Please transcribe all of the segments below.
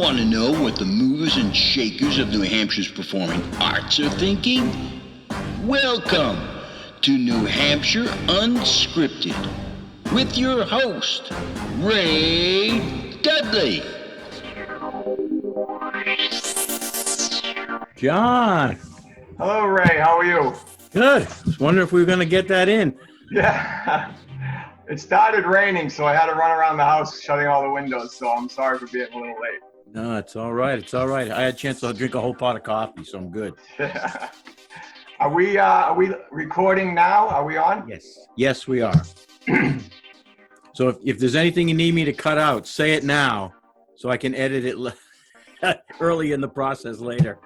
Want to know what the movers and shakers of New Hampshire's performing arts are thinking? Welcome to New Hampshire Unscripted with your host, Ray Dudley. John. Hello, Ray. How are you? Good. I was wondering if we were going to get that in. Yeah. It started raining, so I had to run around the house shutting all the windows, so I'm sorry for being a little late. No, it's all right. It's all right. I had a chance to drink a whole pot of coffee, so I'm good. Are we recording now? Are we on? Yes. Yes, we are. So if there's anything you need me to cut out, say it now so I can edit it early in the process later.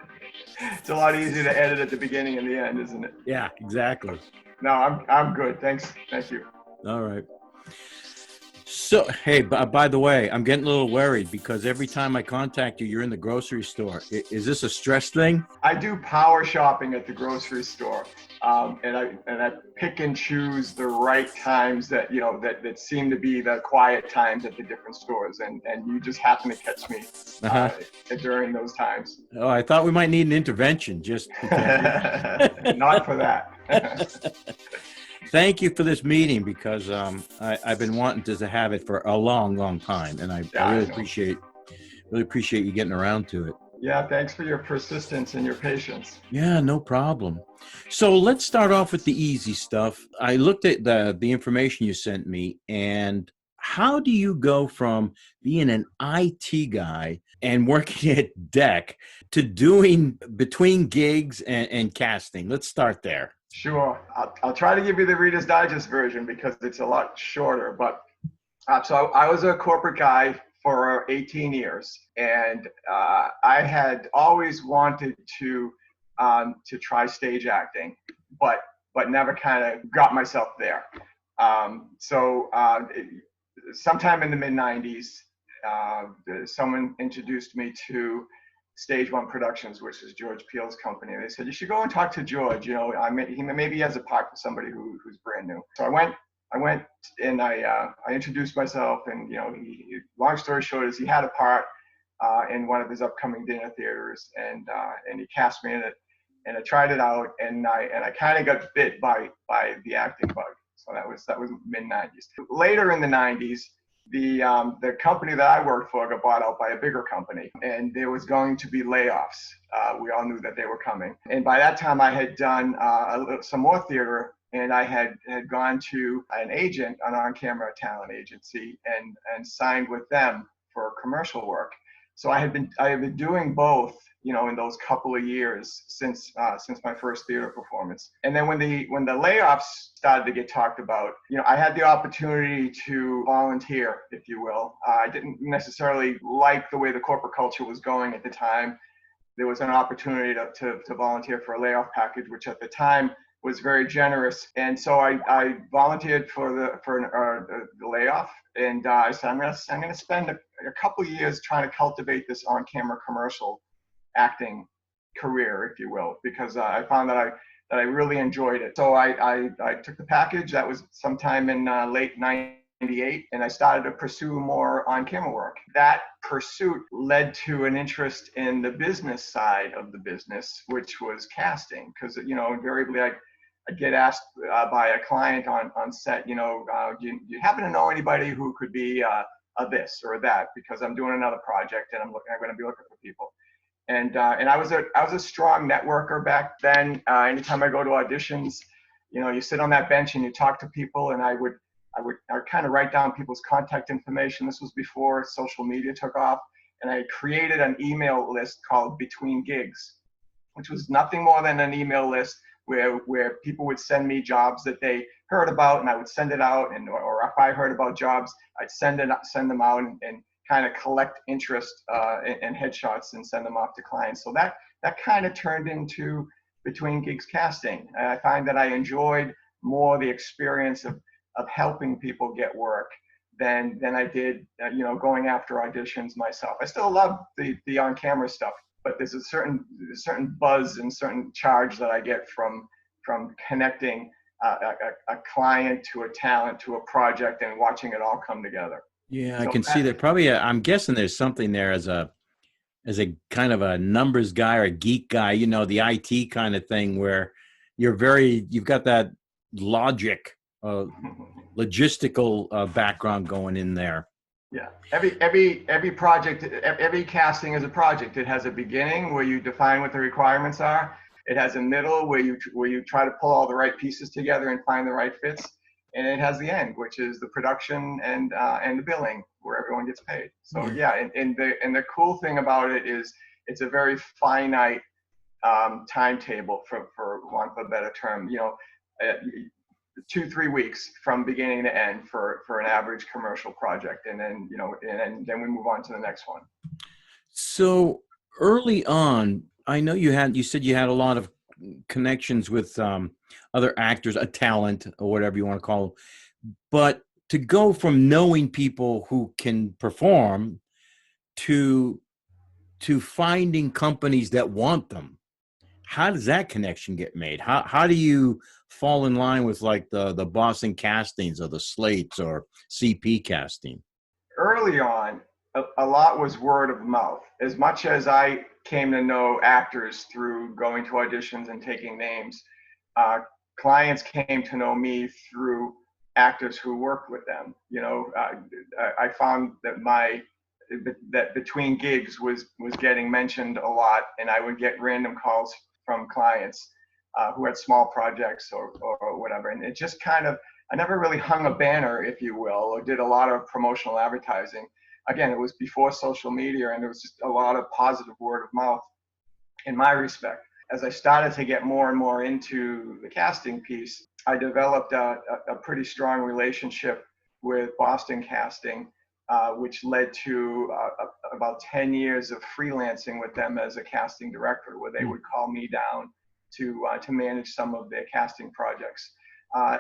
It's a lot easier to edit at the beginning and the end, isn't it? Yeah, exactly. No, I'm good. Thanks. Thank you. All right. So, hey, by the way, I'm getting a little worried because every time I contact you, you're in the grocery store. Is this a stress thing? I do power shopping at the grocery store, and I pick and choose the right times that that seem to be the quiet times at the different stores, and you just happen to catch me during those times. Oh, I thought we might need an intervention. Just not for that. Thank you for this meeting because I've been wanting to have it for a long, long time, and I really appreciate you getting around to it. Yeah, thanks for your persistence and your patience. Yeah, no problem. So let's start off with the easy stuff. I looked at the information you sent me, and how do you go from being an IT guy and working at DEC to doing between gigs and casting? Let's start there. Sure. I'll try to give you the Reader's Digest version because it's a lot shorter. But so I was a corporate guy for 18 years, and I had always wanted to try stage acting, but never kind of got myself there. Sometime in the mid 90s, someone introduced me to Stage One Productions, which is George Peele's company. They said, you should go and talk to George. Maybe he has a part for somebody who's brand new. So I went and I introduced myself, and long story short is he had a part in one of his upcoming dinner theaters, and he cast me in it, and I tried it out, and I kind of got bit by the acting bug. So that was mid 90s. Later in the 90s, the company that I worked for got bought out by a bigger company, and there was going to be layoffs. We all knew that they were coming. And by that time I had done some more theater, and I had gone to an agent, an on-camera talent agency, and signed with them for commercial work. So I had been doing both, in those couple of years since my first theater performance. And then when the layoffs started to get talked about, I had the opportunity to volunteer, if you will. I didn't necessarily like the way the corporate culture was going at the time. There was an opportunity to volunteer for a layoff package, which at the time was very generous. And so I volunteered for the layoff, and I said, I'm going to spend a couple years trying to cultivate this on-camera commercial acting career, if you will, because I found that I really enjoyed it. So I took the package. That was sometime in late 98, and I started to pursue more on-camera work. That pursuit led to an interest in the business side of the business, which was casting, because invariably I'd get asked by a client on set, do you happen to know anybody who could be a this or that, because I'm doing another project and I'm going to be looking for people. And I was a strong networker back then. Anytime I go to auditions, you sit on that bench and you talk to people, and I would kind of write down people's contact information. This was before social media took off, and I created an email list called Between Gigs, which was nothing more than an email list where people would send me jobs that they heard about, and I would send it out, or if I heard about jobs, I'd send them out and kind of collect interest and headshots and send them off to clients. So that kind of turned into Between Gigs casting. And I find that I enjoyed more the experience of helping people get work than I did, going after auditions myself. I still love the on-camera stuff, but there's a certain buzz and certain charge that I get from connecting a client to a talent to a project and watching it all come together. Yeah, I can see that. Probably, I'm guessing there's something there as a as a kind of a numbers guy or a geek guy, you know, the IT kind of thing where you've got that logic, logistical background going in there. Yeah, every project, every casting is a project. It has a beginning where you define what the requirements are. It has a middle where you try to pull all the right pieces together and find the right fits, and it has the end, which is the production and the billing, where everyone gets paid. So yeah, and the cool thing about it is it's a very finite timetable, for want of a better term. You know, 2-3 weeks from beginning to end for an average commercial project, and then then we move on to the next one. So early on, I know you said you had a lot of connections with other actors, a talent or whatever you want to call them. But to go from knowing people who can perform to finding companies that want them, how does that connection get made? How do you fall in line with like the Boston castings or the Slates or CP casting? Early on, a lot was word of mouth. As much as I came to know actors through going to auditions and taking names, clients came to know me through actors who worked with them. You know, I found that between gigs was getting mentioned a lot, and I would get random calls from clients who had small projects or whatever. And it just kind of, I never really hung a banner, if you will, or did a lot of promotional advertising. Again, it was before social media, and there was just a lot of positive word of mouth in my respect. As I started to get more and more into the casting piece, I developed a pretty strong relationship with Boston Casting, which led to about 10 years of freelancing with them as a casting director, where they would call me down to manage some of their casting projects.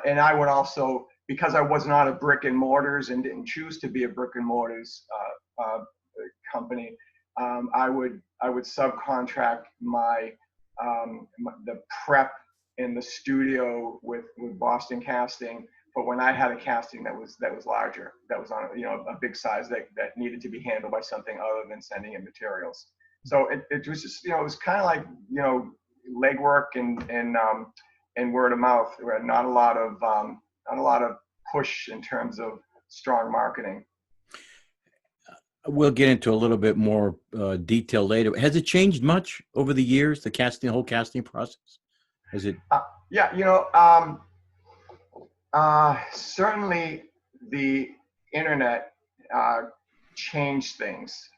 And I would also, because I was not a brick and mortars and didn't choose to be a brick and mortars company, I would subcontract the prep in the studio with Boston Casting. But when I had a casting that was larger, that was on a big size that needed to be handled by something other than sending in materials. So it was just, it was kind of like legwork and word of mouth. There were not a lot of push in terms of strong marketing. We'll get into a little bit more detail later. Has it changed much over the years, the whole casting process? Has it? Yeah, certainly the internet changed things.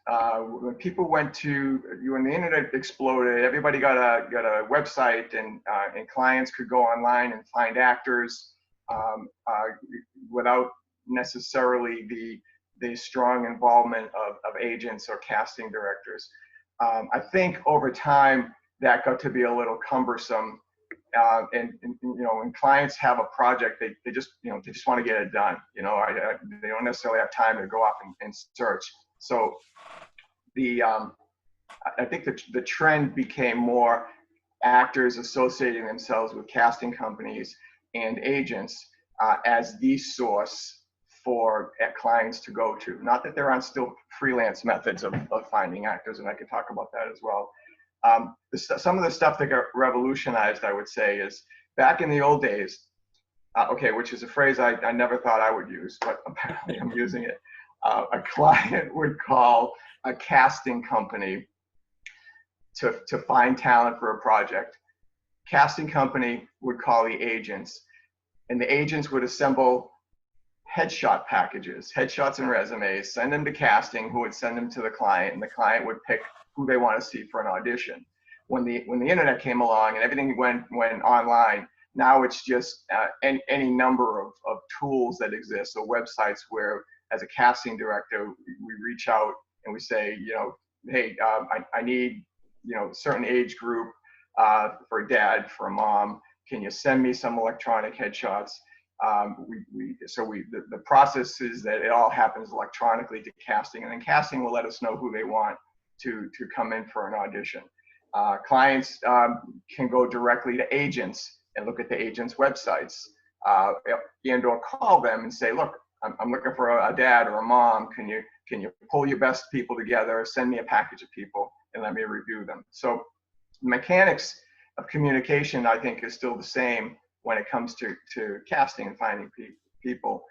When people when the internet exploded, everybody got a website, and clients could go online and find actors without necessarily the strong involvement of agents or casting directors. I think over time that got to be a little cumbersome. And when clients have a project, they just want to get it done. They don't necessarily have time to go off and search. So I think the trend became more actors associating themselves with casting companies and agents as the source for clients to go to. Not that there aren't still freelance methods of finding actors, and I could talk about that as well. Some of the stuff that got revolutionized, I would say, is back in the old days, which is a phrase I never thought I would use, but apparently I'm using it. A client would call a casting company to find talent for a project. Casting company would call the agents, and the agents would assemble headshot packages, headshots and resumes, send them to casting, who would send them to the client, and the client would pick who they want to see for an audition. When the internet came along and everything went online, now it's just any number of tools that exist, so websites where, as a casting director, we reach out and we say, hey, I need a certain age group for a dad, for a mom. Can you send me some electronic headshots? The process is that it all happens electronically to casting, and then casting will let us know who they want to come in for an audition. Clients can go directly to agents and look at the agents' websites, and or call them and say, look, I'm looking for a dad or a mom. Can you can you pull your best people together, send me a package of people, and let me review them. So the mechanics of communication, I think, is still the same when it comes to casting and finding people.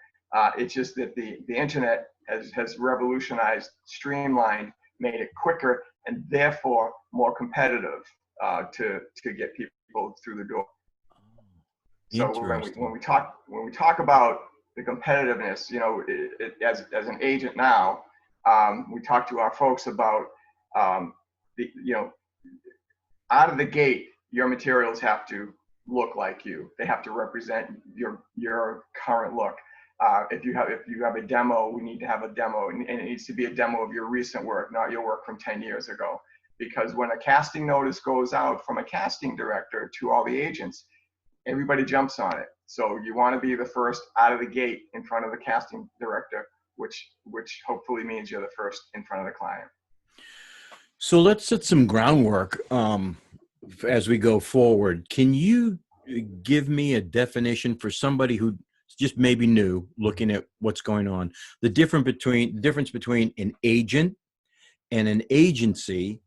It's just that the internet has revolutionized, streamlined, made it quicker, and therefore more competitive to get people through the door. So when we talk about the competitiveness, you know, as an agent now, we talk to our folks about you know, out of the gate, your materials have to look like you. They have to represent your current look. If you have a demo, we need to have a demo, and it needs to be a demo of your recent work, not your work from 10 years ago. Because when a casting notice goes out from a casting director to all the agents, everybody jumps on it. So you want to be the first out of the gate in front of the casting director, which hopefully means you're the first in front of the client. So let's set some groundwork as we go forward. Can you give me a definition for somebody who just maybe new, looking at what's going on, the difference between an agent and an agency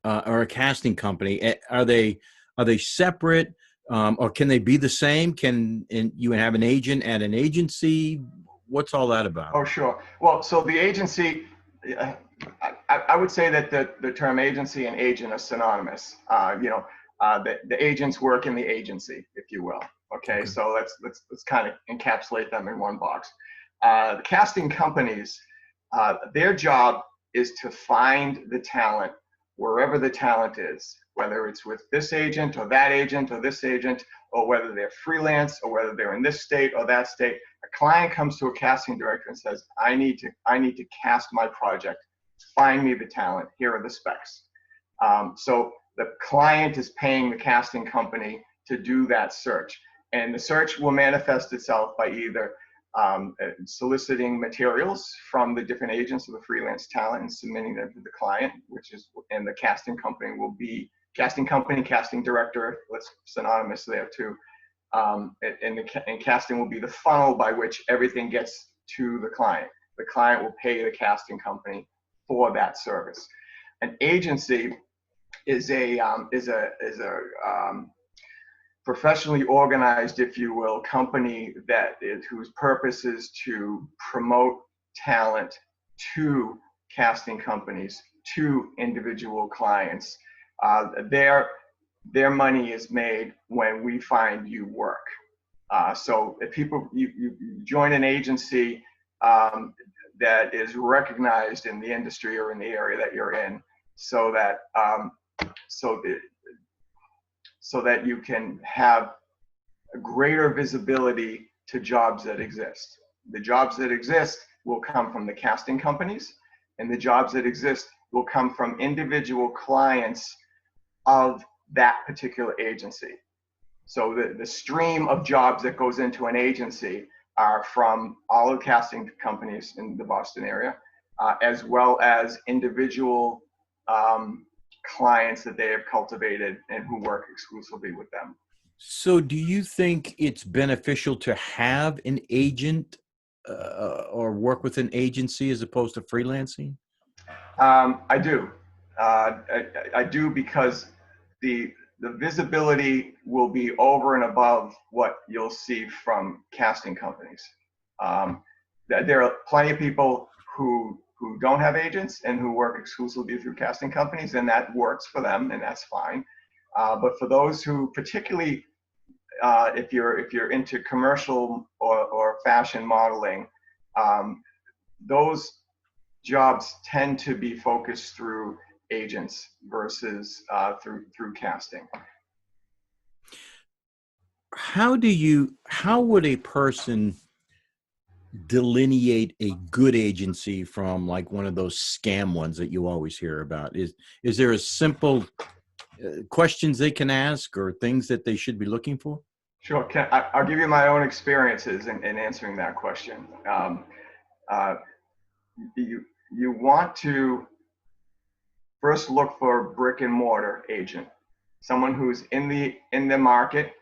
or a casting company? Are they separate, or can they be the same? Can you have an agent at an agency? What's all that about? Oh, sure. Well, so the agency, I would say that the term agency and agent are synonymous. You know, the agents work in the agency, if you will. Okay, so let's kind of encapsulate them in one box. The casting companies, their job is to find the talent wherever the talent is, whether it's with this agent or that agent or this agent, or whether they're freelance or whether they're in this state or that state. A client comes to a casting director and says, I need to cast my project. Find me the talent. Here are the specs. So the client is paying the casting company to do that search. And the search will manifest itself by either soliciting materials from the different agents of the freelance talent and submitting them to the client, and the casting company will be casting company, casting director, let's synonymous there too. And casting will be the funnel by which everything gets to the client. The client will pay the casting company for that service. An agency is a professionally organized, if you will, company whose purpose is to promote talent to casting companies, to individual clients. Their money is made when we find you work. So if you join an agency that is recognized in the industry or in the area that you're in, so that you can have a greater visibility to jobs that exist. The jobs that exist will come from the casting companies, and the jobs that exist will come from individual clients of that particular agency. So the stream of jobs that goes into an agency are from all the casting companies in the Boston area, as well as individual clients that they have cultivated and who work exclusively with them. So do you think it's beneficial to have an agent or work with an agency as opposed to freelancing? I do. I do, because the visibility will be over and above what you'll see from casting companies. There are plenty of people who don't have agents and who work exclusively through casting companies, and that works for them, and that's fine. But for those who, particularly if you're into commercial or fashion modeling, those jobs tend to be focused through agents versus through casting. How would a person delineate a good agency from like one of those scam ones that you always hear about? Is there a simple questions they can ask or things that they should be looking for? Sure. I'll give you my own experiences in answering that question. You want to first look for a brick and mortar agent, someone who's in the market,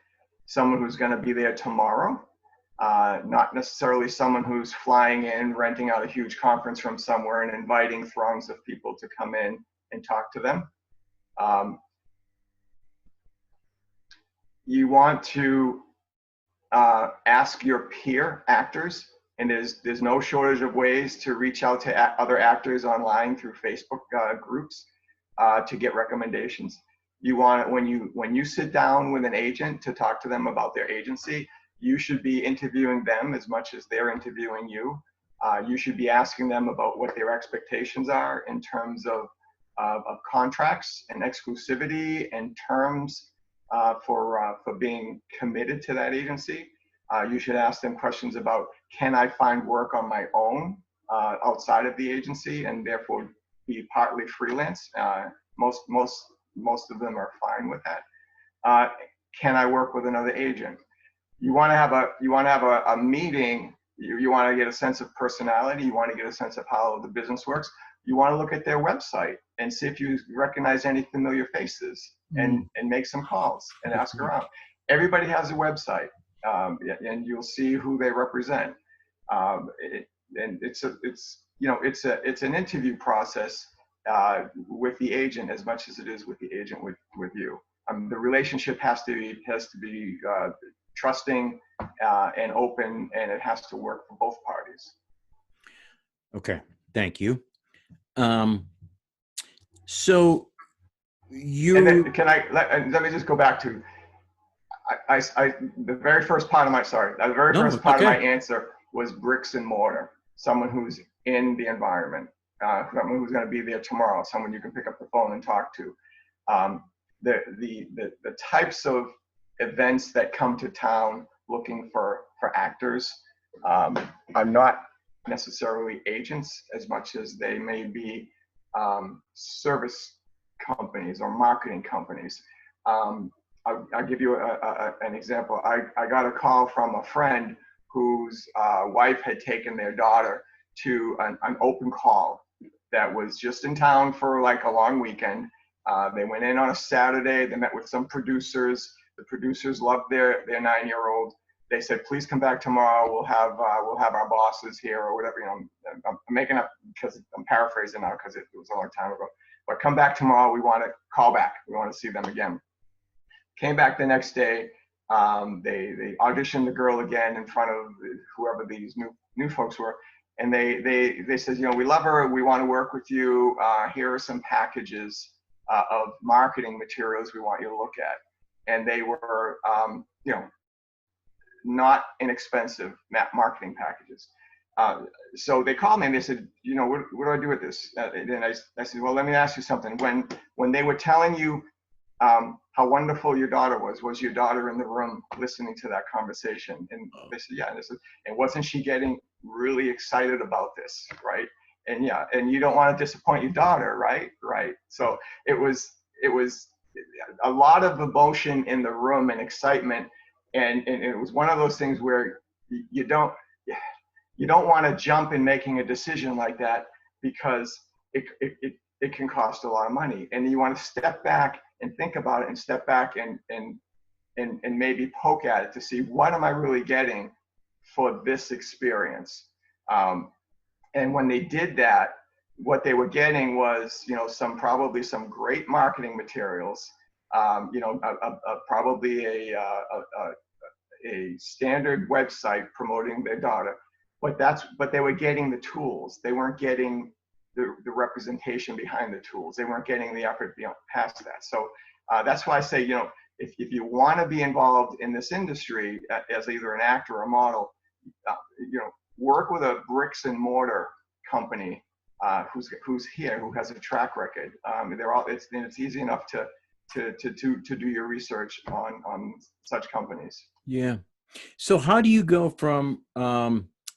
someone who's going to be there tomorrow, not necessarily someone who's flying in, renting out a huge conference room somewhere and inviting throngs of people to come in and talk to them. You want to ask your peer actors, and there's no shortage of ways to reach out to other actors online through Facebook groups to get recommendations. You want, when you sit down with an agent to talk to them about their agency, you should be interviewing them as much as they're interviewing you. You should be asking them about what their expectations are in terms of contracts and exclusivity and terms for being committed to that agency. You should ask them questions about, can I find work on my own outside of the agency and therefore be partly freelance? Most of them are fine with that. Can I work with another agent? You want to have a meeting. You want to get a sense of personality. You want to get a sense of how the business works. You want to look at their website and see if you recognize any familiar faces, and make some calls and ask around. Everybody has a website, and you'll see who they represent. And it's an interview process with the agent as much as it is with the agent with you. The relationship has to be trusting and open, and it has to work for both parties. Okay, thank you. So you. And then let me just go back to the very first part of my first part of my answer was bricks and mortar. Someone who's in the environment, someone who's going to be there tomorrow, someone you can pick up the phone and talk to. The types of events that come to town looking for actors are not necessarily agents as much as they may be service companies or marketing companies. I'll give you an example. I got a call from a friend whose wife had taken their daughter to an open call that was just in town for like a long weekend. They went in on a Saturday. They met with some producers. The producers loved their 9-year-old. They said, please come back tomorrow. We'll have our bosses here or whatever. I'm making up because I'm paraphrasing now because it was a long time ago. But come back tomorrow. We want to call back. We want to see them again. Came back the next day. They auditioned the girl again in front of whoever these new folks were, and they said, we love her. We want to work with you. Here are some packages of marketing materials we want you to look at. And they were, not inexpensive marketing packages. So they called me and they said, what do I do with this? And I said, well, let me ask you something. When they were telling you how wonderful your daughter was your daughter in the room listening to that conversation? And they said, yeah. And they said, and wasn't she getting really excited about this, right? And yeah, and you don't want to disappoint your daughter, right? Right. So it was a lot of emotion in the room and excitement. And it was one of those things where you don't want to jump in making a decision like that because it can cost a lot of money. And you want to step back and think about it and step back and maybe poke at it to see, what am I really getting for this experience? And when they did that, what they were getting was, probably some great marketing materials, probably a standard website promoting their daughter, but they were getting the tools. They weren't getting the representation behind the tools. They weren't getting the effort past that. So that's why I say, if you want to be involved in this industry as either an actor or a model, work with a bricks and mortar company who's here, who has a track record. It's easy enough to do your research on such companies. Yeah. So how do you go from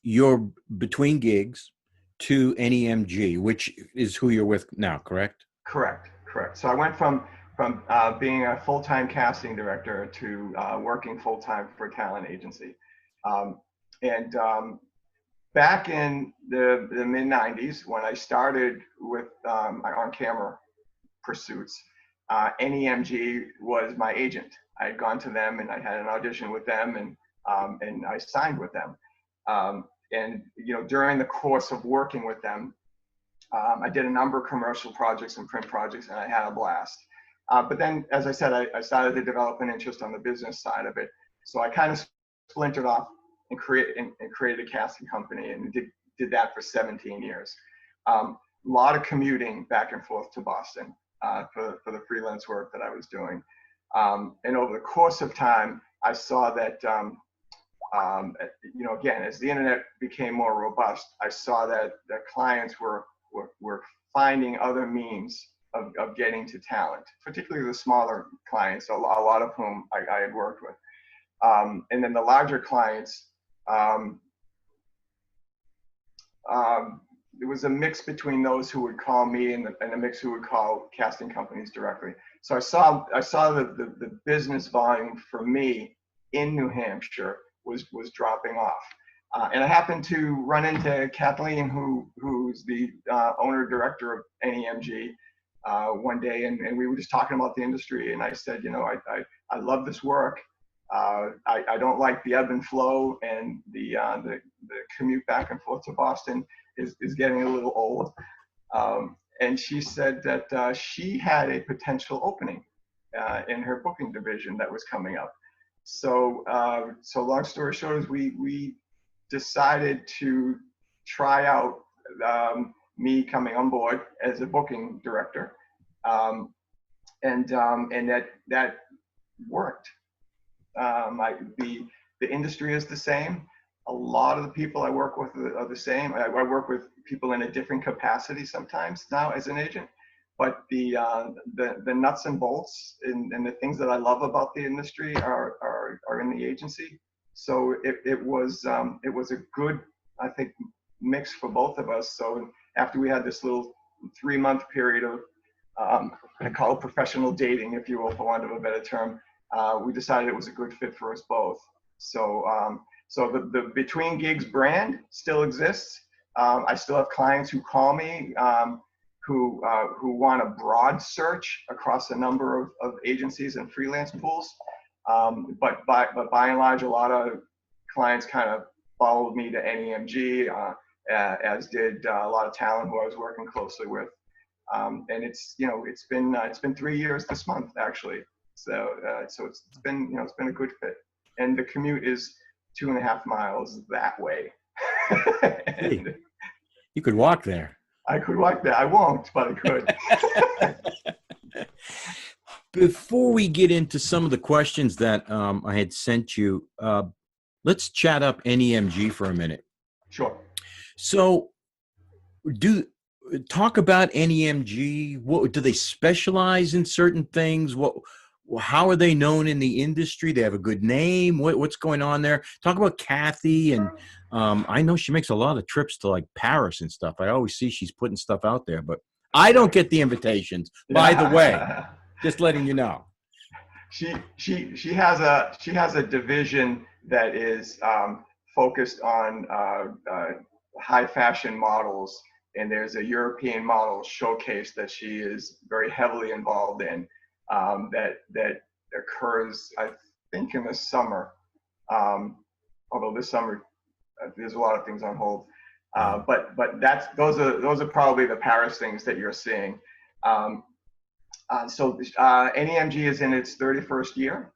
your between gigs to NEMG, which is who you're with now, correct? Correct. So I went from being a full-time casting director to working full-time for a talent agency. Back in the mid-90s, when I started with my on-camera pursuits, NEMG was my agent. I had gone to them and I had an audition with them, and and I signed with them. And during the course of working with them, I did a number of commercial projects and print projects, and I had a blast. But then, as I said, I started to develop an interest on the business side of it. So I kind of splintered off and created a casting company, and did that for 17 years. A lot of commuting back and forth to Boston for the freelance work that I was doing. And over the course of time, I saw that, again, as the internet became more robust, I saw that clients were finding other means of getting to talent, particularly the smaller clients, a lot of whom I had worked with. And then the larger clients, it was a mix between those who would call me and a mix who would call casting companies directly. So I saw the business volume for me in New Hampshire was dropping off. And I happened to run into Kathleen, who's the owner director of NEMG, one day, and we were just talking about the industry. And I said, I love this work. I don't like the ebb and flow, and the commute back and forth to Boston is getting a little old. And she said that she had a potential opening in her booking division that was coming up. So long story short is we decided to try out me coming on board as a booking director, and that worked. The industry is the same. A lot of the people I work with are the same. I work with people in a different capacity sometimes now as an agent, but the nuts and bolts and the things that I love about the industry are in the agency. So it was a good, I think, mix for both of us. So after we had this little 3-month period of I call it professional dating, if you will, for want of a better term, we decided it was a good fit for us both. So the Between Gigs brand still exists. I still have clients who call me who want a broad search across a number of agencies and freelance pools. But by and large, a lot of clients kind of followed me to NEMG, as did a lot of talent who I was working closely with. And it's been 3 years this month actually. So it's been a good fit, and the commute is 2.5 miles that way. Hey, you could walk there. I could walk there. I won't, but I could. Before we get into some of the questions that I had sent you, let's chat up NEMG for a minute. Sure. So, talk about NEMG. What do they specialize in? Certain things? How are they known in the industry? They have a good name. What's going on there? Talk about Kathy, and I know she makes a lot of trips to like Paris and stuff. I always see she's putting stuff out there, but I don't get the invitations. By the way, just letting you know. She has a division that is focused on high fashion models, and there's a European model showcase that she is very heavily involved in. That occurs, I think, in the summer. Although this summer there's a lot of things on hold. But those are probably the Paris things that you're seeing. So NEMG is in its 31st year,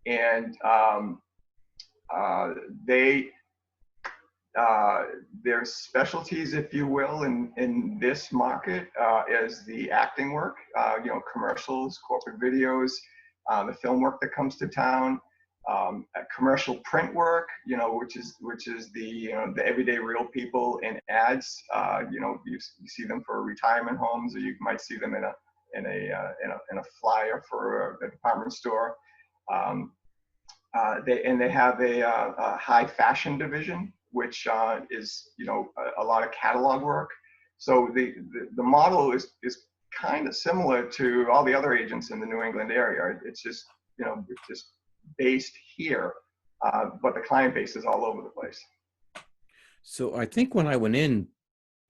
and their specialties, if you will, in this market is the acting work, commercials, corporate videos, the film work that comes to town, commercial print work, which is the everyday real people in ads. You see them for retirement homes, or you might see them in a flyer for a department store. They have a high fashion division, which is a lot of catalog work. So the model is kind of similar to all the other agents in the New England area. It's just based here, but the client base is all over the place. So I think when I went in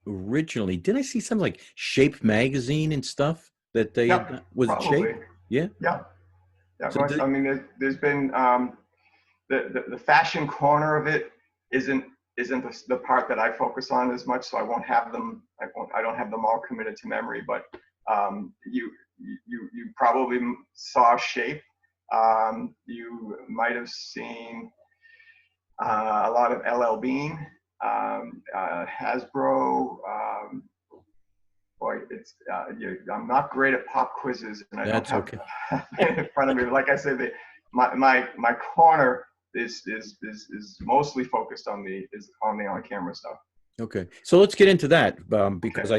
originally, did I see something like Shape magazine and stuff that they was probably. it Shape? Yeah. Yeah. So there's been the fashion corner of it isn't the part that I focus on as much, so I won't have them. I don't have them all committed to memory. But you probably saw Shape. You might have seen a lot of LL Bean, Hasbro. Boy, I'm not great at pop quizzes, and I That's don't okay. have it in front of me. Like I said, my corner is mostly focused on the on-camera stuff. Okay, so let's get into that because Okay.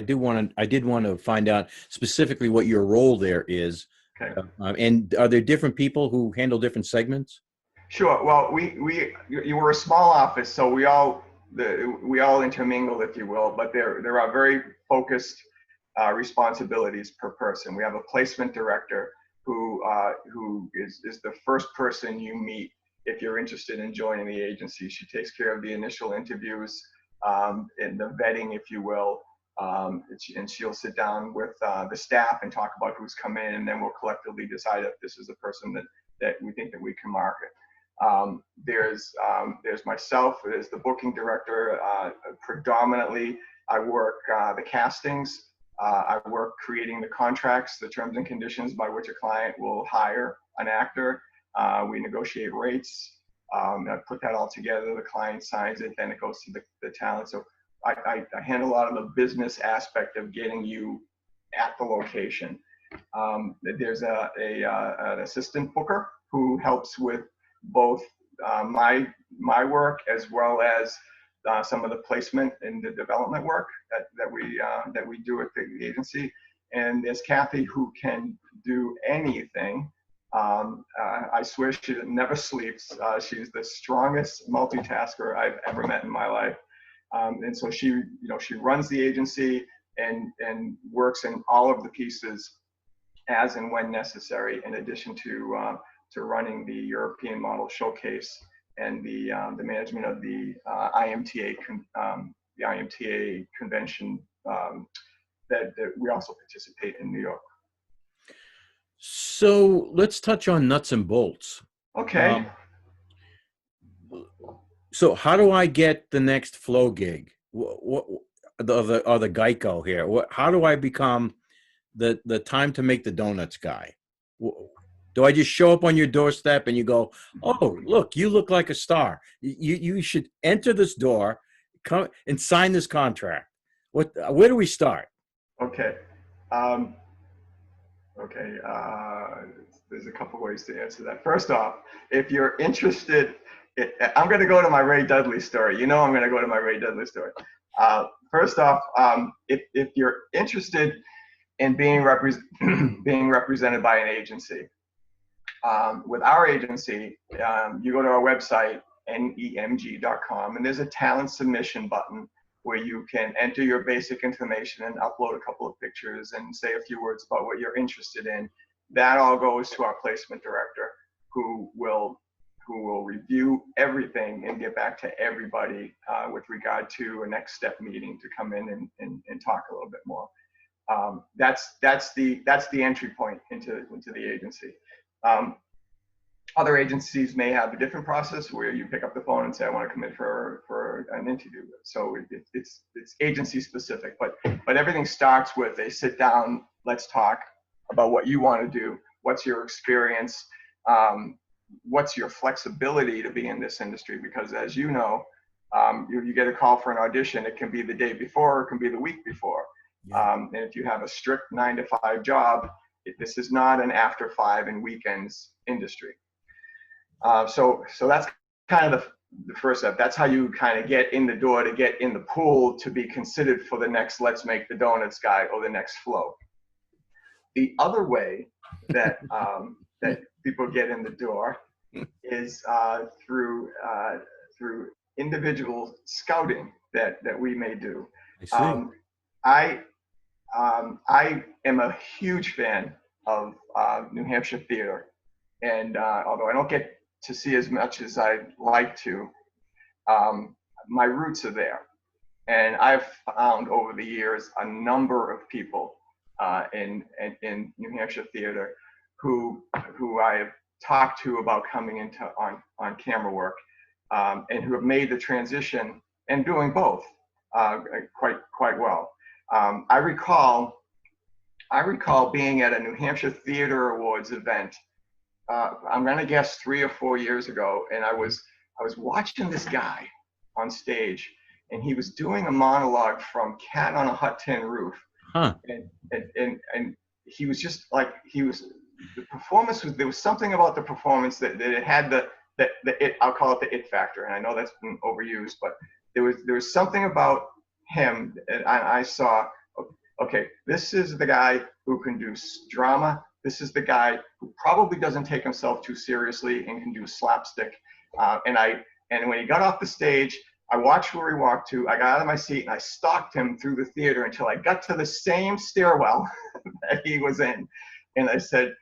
I did want to find out specifically what your role there is. Okay. And are there different people who handle different segments? Sure. Well, you were a small office, so we all intermingle, if you will. But there are very focused responsibilities per person. We have a placement director who is the first person you meet if you're interested in joining the agency. She takes care of the initial interviews and the vetting, if you will. And she'll sit down with the staff and talk about who's come in, and then we'll collectively decide if this is a person that we think that we can market. There's myself as the booking director. Predominantly, I work the castings. I work creating the contracts, the terms and conditions by which a client will hire an actor. We negotiate rates. I put that all together. The client signs it, then it goes to the talent. So I handle a lot of the business aspect of getting you at the location. There's an assistant booker who helps with both my work as well as some of the placement and the development work that we do at the agency. And there's Kathy, who can do anything. I swear she never sleeps. She's the strongest multitasker I've ever met in my life. And so she runs the agency and works in all of the pieces as and when necessary, in addition to running the European Model Showcase and the management of the IMTA convention that we also participate in New York. So let's touch on nuts and bolts. Okay. So how do I get the next Flow gig? What the Geico here? How do I become the time to make the donuts guy? Do I just show up on your doorstep and you go, oh, look, you look like a star. You should enter this door, come and sign this contract. Where do we start? Okay. There's a couple ways to answer that. First off, if you're interested, I'm going to go to my Ray Dudley story. I'm going to go to my Ray Dudley story. First off, if you're interested in being represented by an agency, with our agency, you go to our website, NEMG.com, and there's a talent submission button where you can enter your basic information and upload a couple of pictures and say a few words about what you're interested in. That all goes to our placement director, who will review everything and get back to everybody with regard to a next step meeting to come in and talk a little bit more. That's the entry point into the agency. Other agencies may have a different process where you pick up the phone and say, I want to come in for an interview. So it's agency specific, but everything starts with a sit down, let's talk about what you want to do. What's your experience? What's your flexibility to be in this industry? Because as you know, you get a call for an audition, it can be the day before, it can be the week before. Yeah. And if you have a strict 9-to-5 job, this is not an after 5 and weekends industry. So that's kind of the first step. That's how you kind of get in the door, to get in the pool, to be considered for the next Let's Make the Donuts guy or the next Flow. The other way that people get in the door is through individual scouting that we may do. I see. I am a huge fan of New Hampshire theater, and although I don't get to see as much as I'd like to, my roots are there, and I've found over the years a number of people in New Hampshire theater who I have talked to about coming into on camera work, and who have made the transition and doing both quite well. I recall being at a New Hampshire Theater Awards event. I'm gonna guess 3 or 4 years ago, and I was watching this guy on stage, and he was doing a monologue from Cat on a Hot Tin Roof. Huh. And he was just like, the performance was, there was something about the performance that it had the it, I'll call it the it factor. And I know that's been overused, but there was something about him, and I saw, okay, this is the guy who can do drama. This is the guy who probably doesn't take himself too seriously and can do slapstick. And when he got off the stage, I watched where he walked to. I got out of my seat and I stalked him through the theater until I got to the same stairwell that he was in. And I said,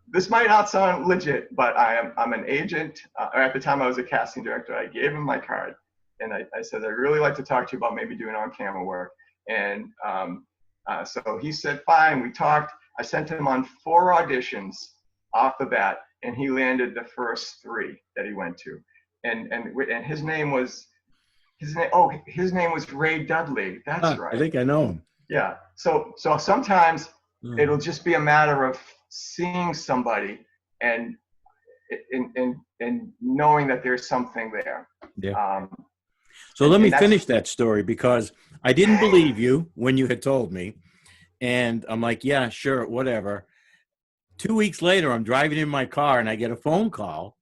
this might not sound legit, but I'm an agent. At the time I was a casting director. I gave him my card, and I said, I'd really like to talk to you about maybe doing on-camera work. And so he said, fine. We talked. I sent him on 4 auditions off the bat, and he landed the first 3 that he went to. And his name was Ray Dudley. That's right. I think I know him. Yeah. So sometimes it'll just be a matter of seeing somebody and knowing that there's something there. Yeah. So let me finish that story, because I didn't believe you when you had told me, and I'm like, yeah, sure, whatever. 2 weeks later, I'm driving in my car and I get a phone call.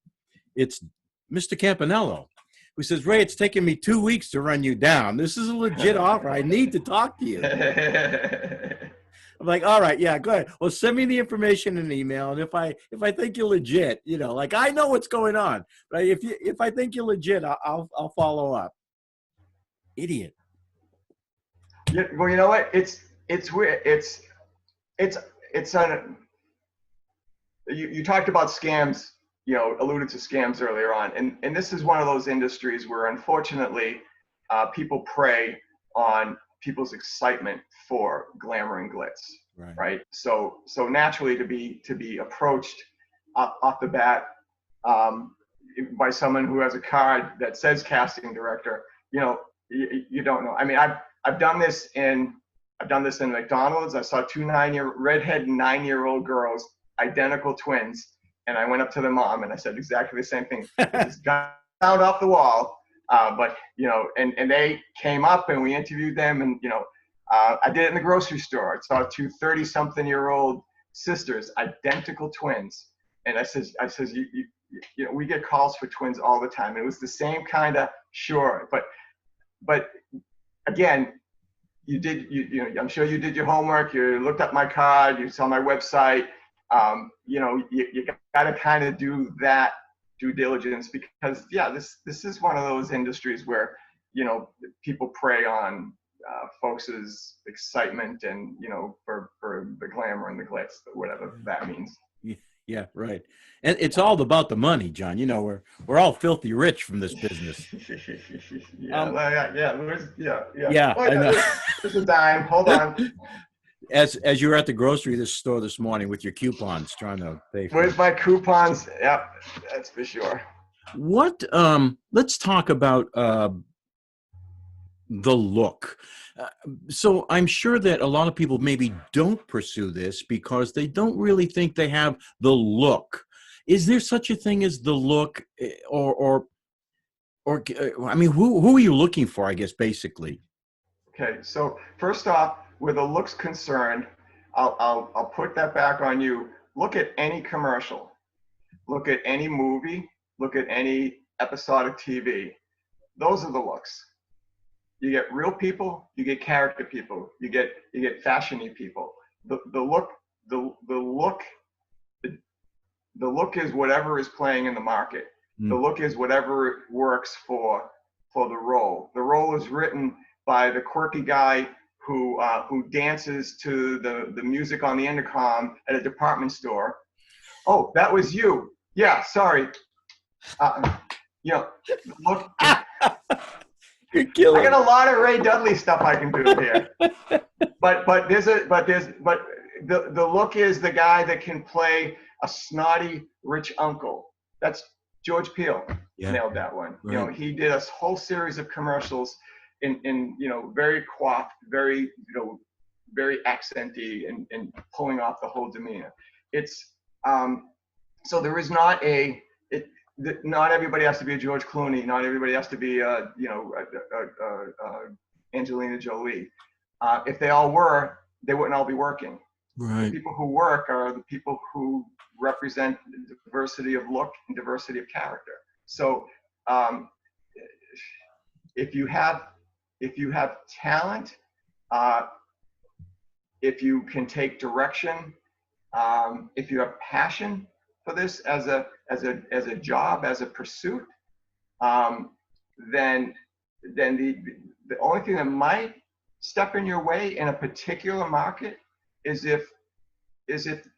It's Mr. Campanello, who says, Ray, it's taken me 2 weeks to run you down. This is a legit offer. I need to talk to you. I'm like, all right, yeah, go ahead. Well, send me the information in an email. And if I think you're legit, like, I know what's going on, but if I think you're legit, I'll follow up. Idiot. Yeah, well, you know what? It's weird. You talked about scams, alluded to scams earlier on. And this is one of those industries where, unfortunately, people prey on people's excitement for glamour and glitz, right? So naturally, to be approached off the bat by someone who has a card that says casting director, you don't know. I mean, I've done this in McDonald's. I saw 2 redhead 9-year-old girls, identical twins, and I went up to the mom and I said exactly the same thing. This got out off the wall, but and they came up and we interviewed them, and I did it in the grocery store. I saw 2 30-something-year-old sisters, identical twins, and I says, we get calls for twins all the time. It was the same kind of sure, but again, I'm sure you did your homework. You looked up my card. You saw my website. You got to kind of do that due diligence, because this is one of those industries where people prey on folks' excitement and for the glamour and the glitz, whatever that means. Yeah, right. And it's all about the money, John. We're all filthy rich from this business. Yeah. I know. There's a dime. Hold on. As you were at the grocery store this morning with your coupons, trying to pay for Where's my coupons? Yep, that's for sure. What? Let's talk about the look. So I'm sure that a lot of people maybe don't pursue this because they don't really think they have the look. Is there such a thing as the look, or I mean, who are you looking for, I guess, basically? Okay, so first off, where the look's concerned, I'll put that back on you. Look at any commercial, look at any movie, look at any episode of TV. Those are the looks. You get real people, you get character people, you get fashion-y people. The look is whatever is playing in the market. The look is whatever works for the role. The role is written by the quirky guy who dances to the music on the intercom at a department store. Oh, that was you. Yeah, sorry. Look. You're killing. I got a lot of Ray Dudley stuff I can do here. but the look is the guy that can play a snotty rich uncle. That's George Peele. Yeah. Nailed that one. Right. You know, he did a whole series of commercials in you know, very coiffed, very, you know, very accenty, and pulling off the whole demeanor. It's so there is not a not everybody has to be a George Clooney. Not everybody has to be you know, Angelina Jolie. If they all were, they wouldn't all be working. Right. The people who work are the people who represent diversity of look and diversity of character. So if you have talent, if you can take direction, if you have passion for this as a job, as a pursuit, then the only thing that might step in your way in a particular market is if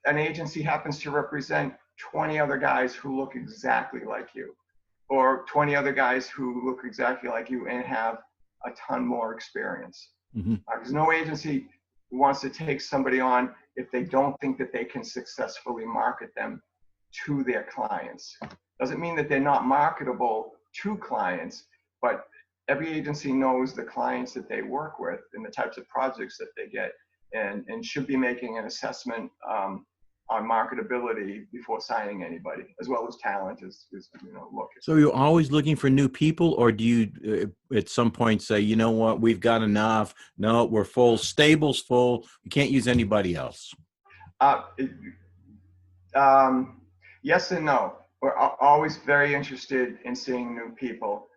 an agency happens to represent 20 other guys who look exactly like you, or 20 other guys who look exactly like you and have a ton more experience. Because no agency wants to take somebody on if they don't think that they can successfully market them to their clients. Doesn't mean that they're not marketable to clients, but every agency knows the clients that they work with and the types of projects that they get, and should be making an assessment on marketability before signing anybody, as well as talent is you know, look. So you're always looking for new people, or do you at some point say, you know what, we've got enough, no, we're full, stable's full, we can't use anybody else? Yes and no. We're always very interested in seeing new people.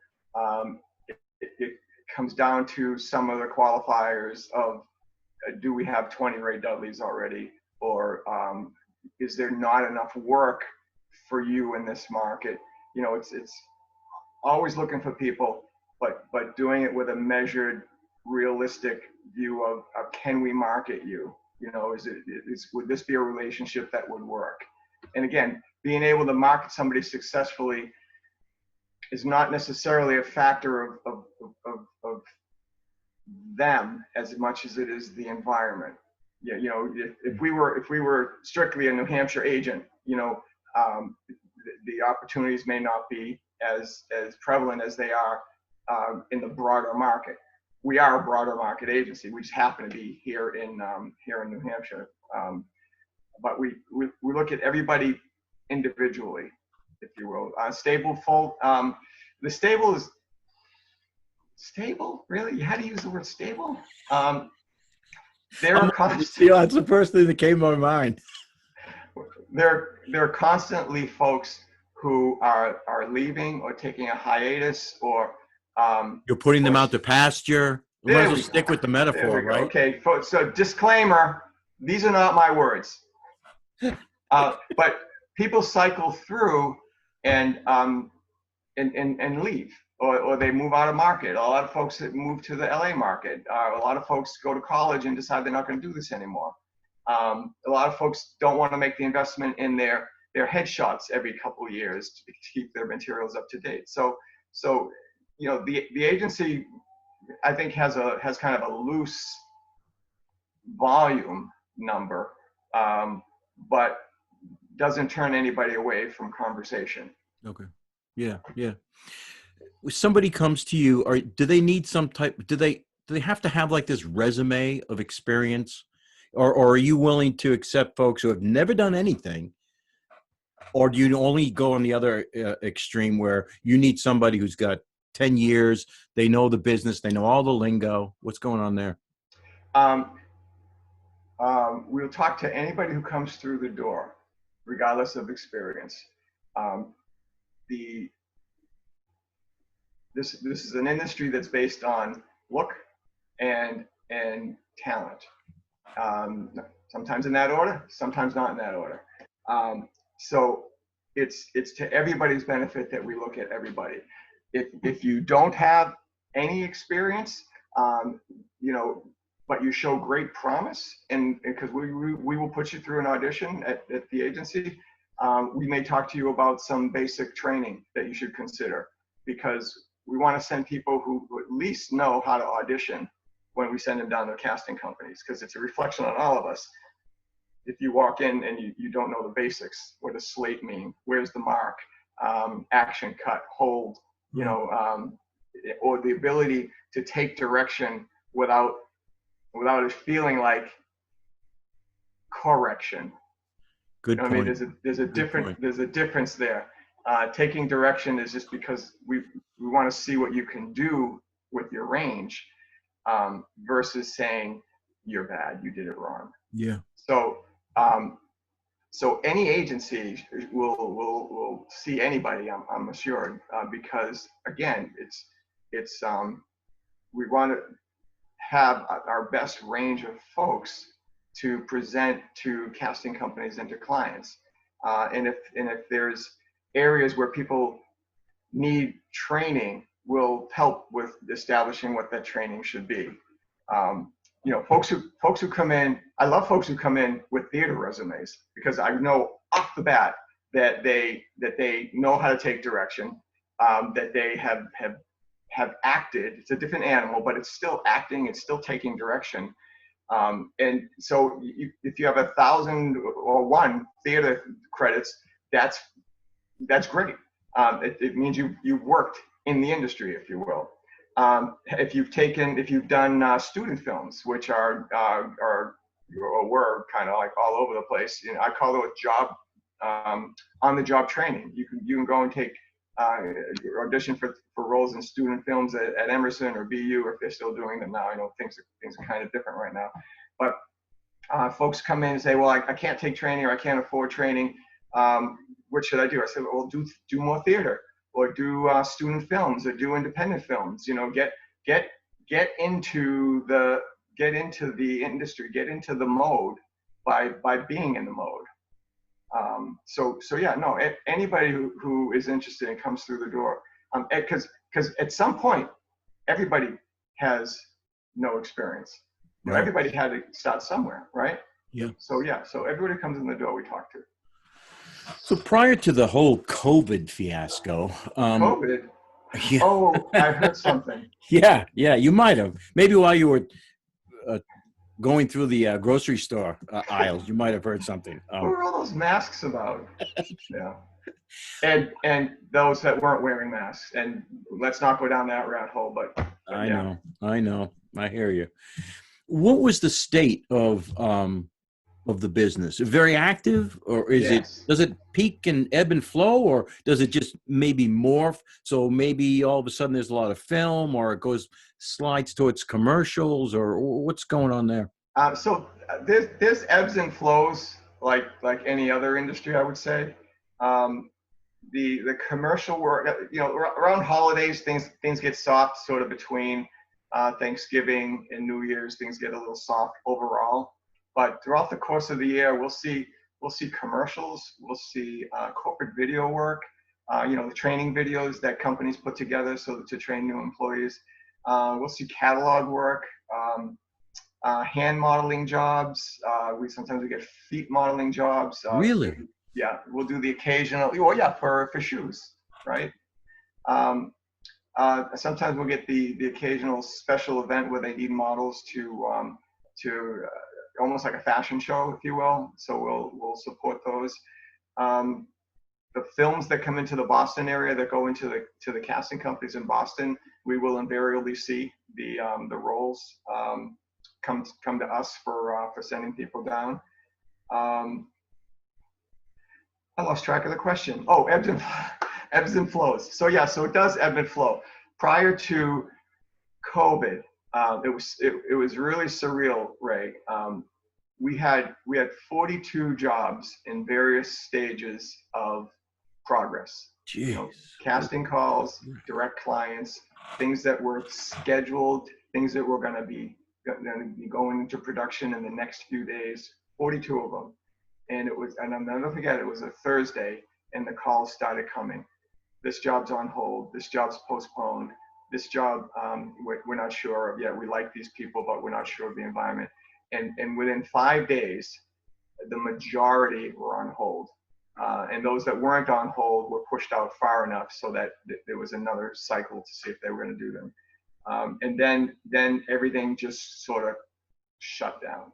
It comes down to some of the qualifiers of, do we have 20 Ray Dudleys already, or is there not enough work for you in this market? You know, it's always looking for people, but doing it with a measured, realistic view of can we market you? You know, would this be a relationship that would work? And again, being able to market somebody successfully is not necessarily a factor of them as much as it is the environment. Yeah, you know, if we were strictly a New Hampshire agent, you know, the opportunities may not be as prevalent as they are in the broader market. We are a broader market agency. We just happen to be here in New Hampshire. But we look at everybody individually, if you will. Stable, full. The stable is stable. Really, you had to use the word stable. There are that's the first thing that came to my mind. There are constantly folks who are leaving or taking a hiatus, or you're putting them out to pasture. We might as well stick with the metaphor, right? Okay, so disclaimer: these are not my words. But people cycle through and leave, or they move out of market. A lot of folks that move to the LA market. A lot of folks go to college and decide they're not going to do this anymore. A lot of folks don't want to make the investment in their headshots every couple of years to keep their materials up to date. So you know, the agency, I think, has kind of a loose volume number, but doesn't turn anybody away from conversation. Okay. Yeah. When somebody comes to you, or do they need some type? Do they have to have like this resume of experience, or are you willing to accept folks who have never done anything, or do you only go on the other extreme where you need somebody who's got 10 years, they know the business, they know all the lingo? What's going on there? We'll talk to anybody who comes through the door, regardless of experience. This is an industry that's based on look and talent. Sometimes in that order, sometimes not in that order. So it's to everybody's benefit that we look at everybody. If you don't have any experience, you know, but you show great promise, and because we will put you through an audition at the agency, we may talk to you about some basic training that you should consider, because we want to send people who at least know how to audition when we send them down to casting companies, because it's a reflection on all of us. if you walk in and you don't know the basics, what does slate mean? Where's the mark? Action, cut, hold, or the ability to take direction without it feeling like correction. Good point. I mean, there's a difference there. Taking direction is just because we want to see what you can do with your range, versus saying you're bad, you did it wrong. Yeah. So so any agency will see anybody, I'm assured, because again, it's we want to have our best range of folks to present to casting companies and to clients. And if there's areas where people need training, we'll help with establishing what that training should be. Folks who come in, I love folks who come in with theater resumes, because I know off the bat that they know how to take direction, that they have acted. It's a different animal, but it's still acting, it's still taking direction. And so if you have 1,001 theater credits, that's great. It means you've worked in the industry, if you will. If you've done student films, which were kind of like all over the place. I call it job on the job training. You can go and take audition for roles in student films at Emerson or BU, or if they're still doing them now. I know things are kind of different right now, but folks come in and say, well, I can't take training, or I can't afford training. What should I do? I said, well, do more theater, or do student films, or do independent films. Get into the industry, get into the mode by being in the mode. Anybody who is interested and comes through the door, because at some point everybody has no experience. Right. Everybody had to start somewhere, right? Yeah. So everybody comes in the door we talk to. So prior to the whole COVID fiasco, COVID. Yeah. Oh, I heard something. Yeah, you might have. Maybe while you were going through the grocery store aisles, you might have heard something. What were all those masks about? Yeah. And those that weren't wearing masks. And let's not go down that rat hole. But I know. I hear you. What was the state of the business? Very active, or does it peak and ebb and flow, or does it just maybe morph? So maybe all of a sudden there's a lot of film, or it slides towards commercials, or what's going on there? So there's ebbs and flows like any other industry, I would say. The commercial work, around holidays, things get soft, sort of between Thanksgiving and New Year's, things get a little soft overall. But throughout the course of the year, we'll see commercials, we'll see corporate video work, the training videos that companies put together to train new employees. We'll see catalog work, hand modeling jobs. Sometimes we get feet modeling jobs. Really? Yeah, we'll do the occasional. Oh yeah, for shoes, right? Sometimes we'll get the occasional special event where they need models to almost like a fashion show, if you will. So we'll support those. The films that come into the Boston area that go into the casting companies in Boston, we will invariably see the roles come to us for sending people down. I lost track of the question. Oh, ebbs and flows. So it does ebb and flow. Prior to COVID, it was really surreal, Ray. We had 42 jobs in various stages of progress. Jeez. Casting calls, direct clients, things that were scheduled, things that were going to be going into production in the next few days. 42 of them. And I'll never forget, it was a Thursday, and the calls started coming. This job's on hold. This job's postponed. This job, we're not sure of yet. We like these people, but we're not sure of the environment. And within 5 days, the majority were on hold. And those that weren't on hold were pushed out far enough so that there was another cycle to see if they were going to do them. And then everything just sort of shut down.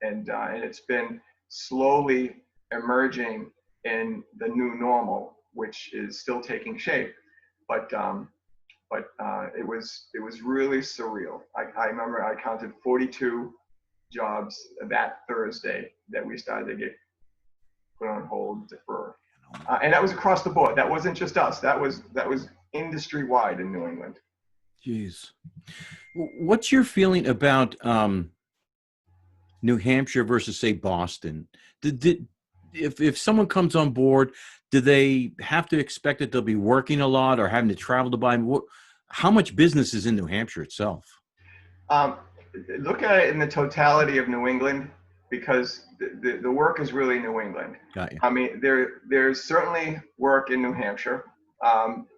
and it's been slowly emerging in the new normal, which is still taking shape. But it was really surreal. I remember I counted 42 jobs that Thursday that we started to get put on hold, defer, and that was across the board. That wasn't just us. That was industry wide in New England. Jeez. What's your feeling about New Hampshire versus, say, Boston? If someone comes on board, do they have to expect that they'll be working a lot or having to travel to buy? How much business is in New Hampshire itself? Look at it in the totality of New England, because the work is really New England. Got you. I mean, there's certainly work in New Hampshire.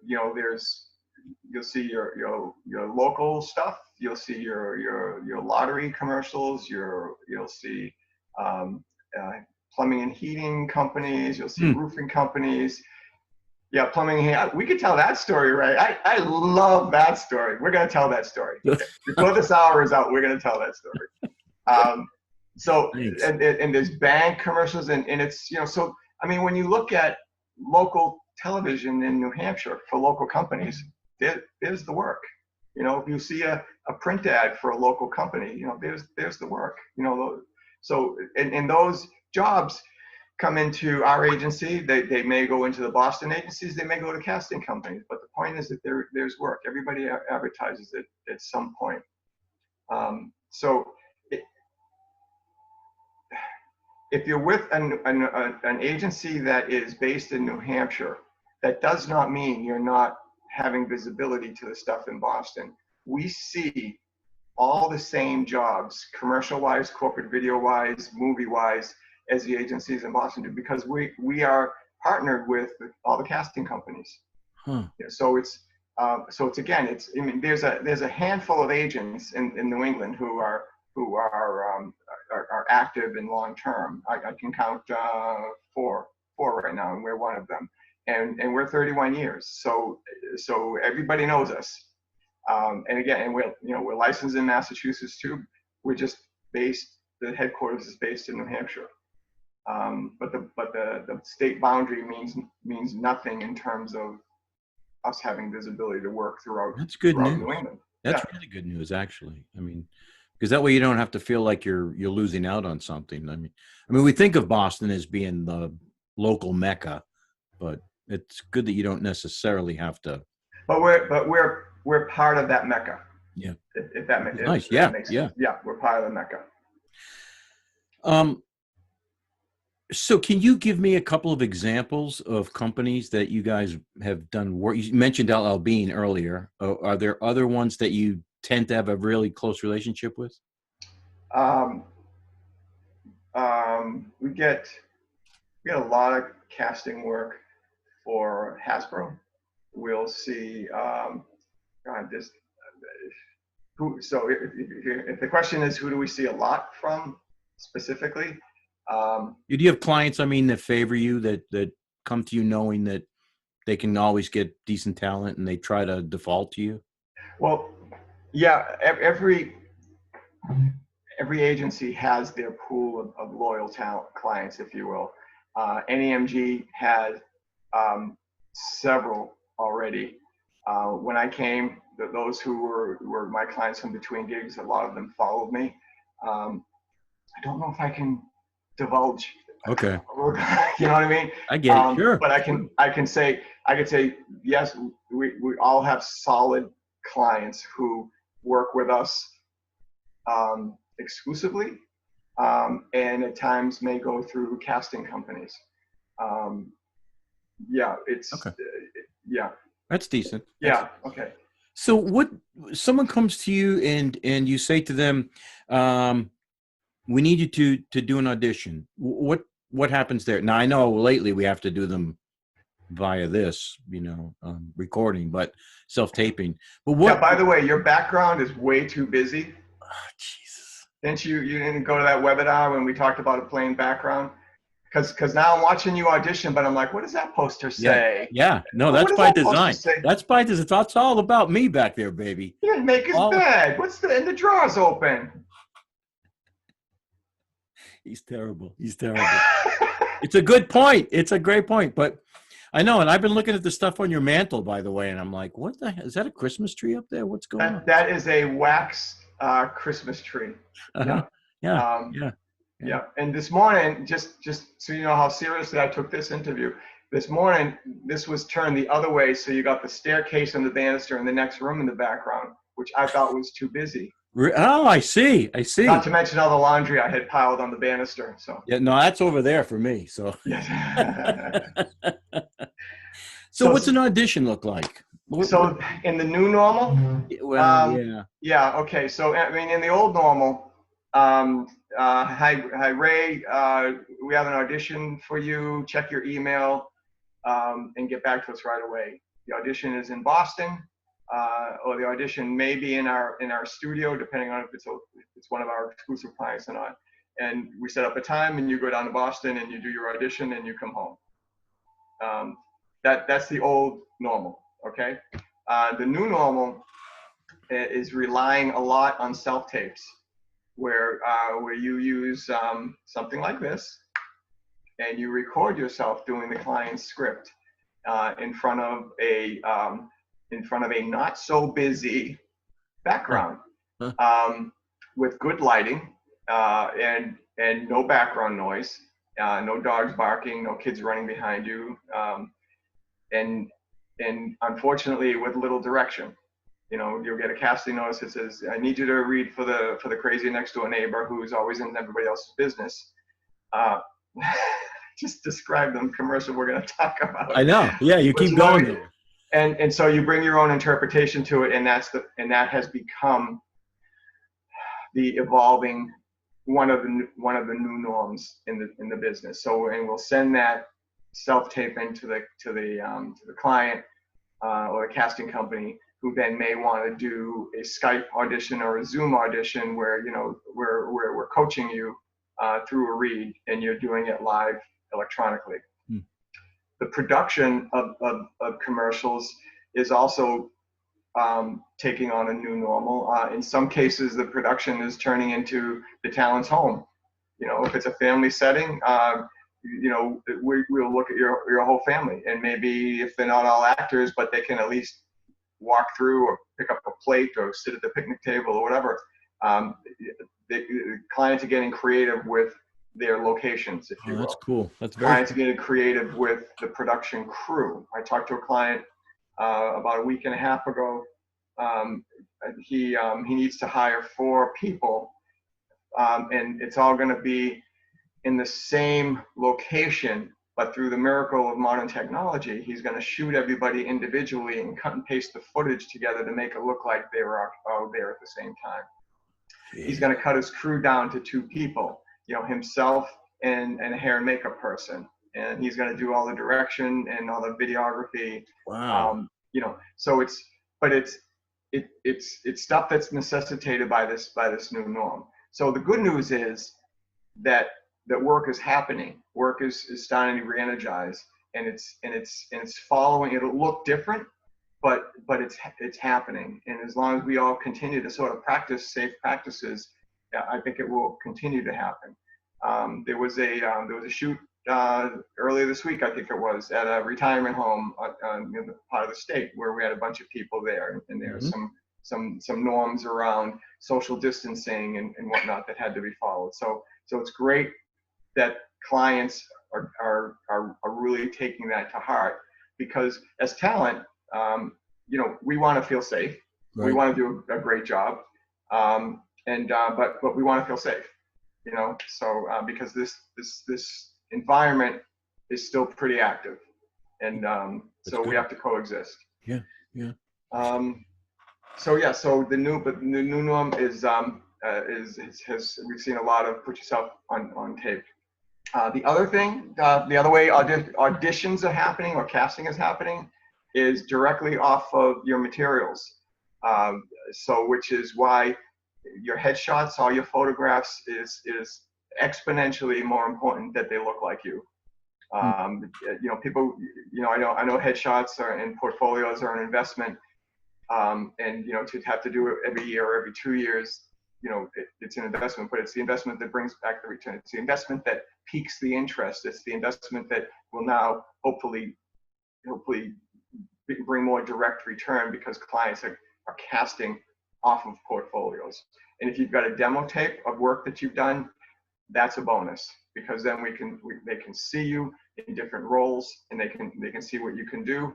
You'll see your local stuff. You'll see your lottery commercials. You'll see plumbing and heating companies. You'll see roofing companies. Yeah, plumbing and heating. We could tell that story, right? I love that story. We're gonna tell that story before this hour is out. We're gonna tell that story. So and there's bank commercials and it's so I mean when you look at local television in New Hampshire for local companies, there's the work. If you see a print ad for a local company, there's the work. So and those jobs come into our agency. They may go into the Boston agencies. They may go to casting companies. But the point is that there's work. Everybody advertises it at some point. If you're with an agency that is based in New Hampshire, that does not mean you're not having visibility to the stuff in Boston. We see all the same jobs, commercial-wise, corporate video-wise, movie-wise, as the agencies in Boston do, because we are partnered with all the casting companies. So it's there's a handful of agents in New England who are active and long term. I can count four right now, and we're one of them. And we're 31 years, so everybody knows us. And again, we're licensed in Massachusetts too. We're just based. The headquarters is based in New Hampshire. But the state boundary means nothing in terms of us having visibility to work throughout. That's good news. New England. That's really good news, actually. I mean, because that way you don't have to feel like you're losing out on something. I mean, we think of Boston as being the local mecca, but it's good that you don't necessarily have to. But we're part of that mecca. Yeah. If that makes nice. That makes sense. Yeah, we're part of the mecca. So can you give me a couple of examples of companies that you guys have done work? You mentioned LL Bean earlier. Are there other ones that you tend to have a really close relationship with? We get a lot of casting work for Hasbro. We'll see. So if the question is who do we see a lot from specifically? Do you have clients, that favor you, that come to you knowing that they can always get decent talent and they try to default to you? Well, yeah, every agency has their pool of loyal talent clients, if you will. NEMG had several already. When I came, those who were my clients in between gigs, a lot of them followed me. I don't know if I can divulge. Okay. You know what I mean? I get it. Sure. But I can say yes. We all have solid clients who work with us exclusively, and at times may go through casting companies. It's okay. Yeah. That's decent. Yeah. Okay. So what? Someone comes to you and you say to them, we need you to do an audition. What happens there? Now I know lately we have to do them via this, recording, but self-taping. But what? Yeah, by the way, your background is way too busy. Oh, Jesus. You didn't go to that webinar when we talked about a plain background? Because now I'm watching you audition, but I'm like, what does that poster say? Yeah. No, that's by design. That's by design. That's all about me back there, baby. He didn't make his bed. And the drawer's open. He's terrible. He's terrible. It's a good point. It's a great point. But I know, and I've been looking at the stuff on your mantle, by the way, and I'm like, what the hell? Is that a Christmas tree up there? What's going on? That is a wax Christmas tree. Uh-huh. Yeah. Yeah. Yeah. And this morning, just so you know how seriously I took this interview, this morning, this was turned the other way. So you got the staircase and the banister in the next room in the background, which I thought was too busy. Oh, I see. I see. Not to mention all the laundry I had piled on the banister. So yeah, no, that's over there for me. So, so what's an audition look like? So in the new normal, well, yeah, okay. So I mean, in the old normal, hi Ray, we have an audition for you. Check your email and get back to us right away. The audition is in Boston. Or the audition may be in our studio, depending on if it's one of our exclusive clients or not. And we set up a time, and you go down to Boston, and you do your audition, and you come home. That's the old normal. Okay. The new normal is relying a lot on self-tapes, where you use something like this, and you record yourself doing the client's script in front of a not so busy background, with good lighting and no background noise, no dogs barking, no kids running behind you, and unfortunately with little direction. You know, you'll get a casting notice that says, "I need you to read for the crazy next door neighbor who's always in everybody else's business." Just describe the commercial we're going to talk about. I know. Yeah, you keep going there. And so you bring your own interpretation to it, and that has become the evolving one of the new norms in the business. So, and we'll send that self-tape into the client or the casting company, who then may want to do a Skype audition or a Zoom audition where we're coaching you through a read, and you're doing it live electronically. The production of commercials is also taking on a new normal. In some cases, the production is turning into the talent's home. You know, if it's a family setting, we'll look at your whole family, and maybe if they're not all actors, but they can at least walk through or pick up a plate or sit at the picnic table or whatever. The clients are getting creative with their locations, if you will. That's cool. That's very clients are getting creative with the production crew. I talked to a client about a week and a half ago. He needs to hire 4 people, and it's all going to be in the same location, but through the miracle of modern technology, he's going to shoot everybody individually and cut and paste the footage together to make it look like they were all there at the same time. Yeah. He's going to cut his crew down to 2 people. Himself and a hair and makeup person, and he's going to do all the direction and all the videography. Wow. So it's stuff that's necessitated by this new norm. So the good news is that work is happening. Work is starting to re-energize, and it's following. It'll look different, but it's happening. And as long as we all continue to sort of practice safe practices, I think it will continue to happen. There was a shoot earlier this week, I think it was, at a retirement home in the part of the state where we had a bunch of people there, and there were some norms around social distancing and whatnot that had to be followed. So it's great that clients are really taking that to heart, because as talent, we want to feel safe. Right. We want to do a great job. But we want to feel safe, so because this environment is still pretty active, and so we have to coexist. Yeah. So the new norm is we've seen a lot of put yourself on tape. The other thing, the other way auditions are happening or casting is happening is directly off of your materials. Which is why your headshots, all your photographs is exponentially more important that they look like you. People, I know headshots and portfolios are an investment, and to have to do it every year or every 2 years, it's an investment, but it's the investment that brings back the return. It's the investment that piques the interest. It's the investment that will now hopefully bring more direct return, because clients are casting off of portfolios. And if you've got a demo tape of work that you've done, that's a bonus, because then they can see you in different roles, and they can see what you can do.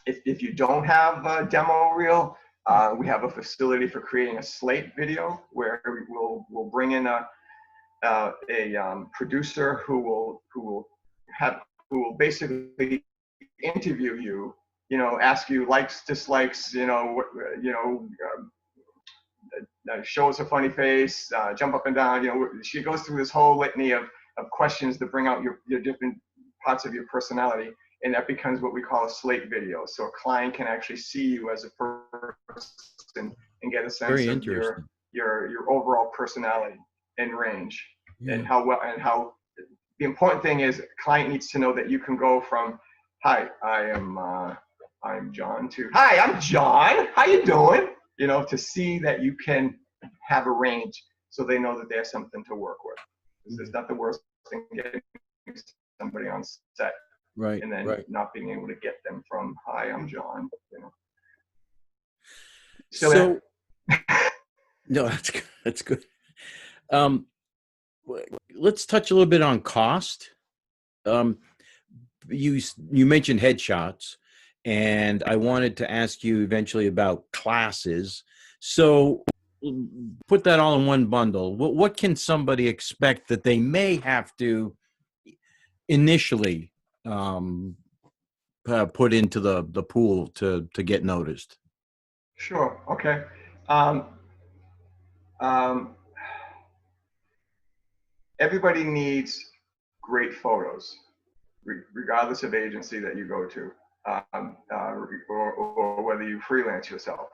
If you don't have a demo reel, we have a facility for creating a slate video, where we'll bring in a producer who will basically interview you, ask you likes, dislikes, show us a funny face, jump up and down. She goes through this whole litany of questions that bring out your different parts of your personality, and that becomes what we call a slate video. So a client can actually see you as a person and get a sense of your overall personality and range, and how the important thing is, client needs to know that you can go from, hi, I'm John, to, hi, I'm John, how you doing? To see that you can have a range, so they know that they have something to work with. This is not the worst thing, getting somebody on set, right, and then not being able to get them from, hi, I'm John. So no, that's good. Let's touch a little bit on cost. You mentioned headshots, and I wanted to ask you eventually about classes. So put that all in one bundle. What can somebody expect that they may have to initially put into the pool to get noticed? Sure. Okay. Everybody needs great photos, regardless of agency that you go to, or whether you freelance yourself.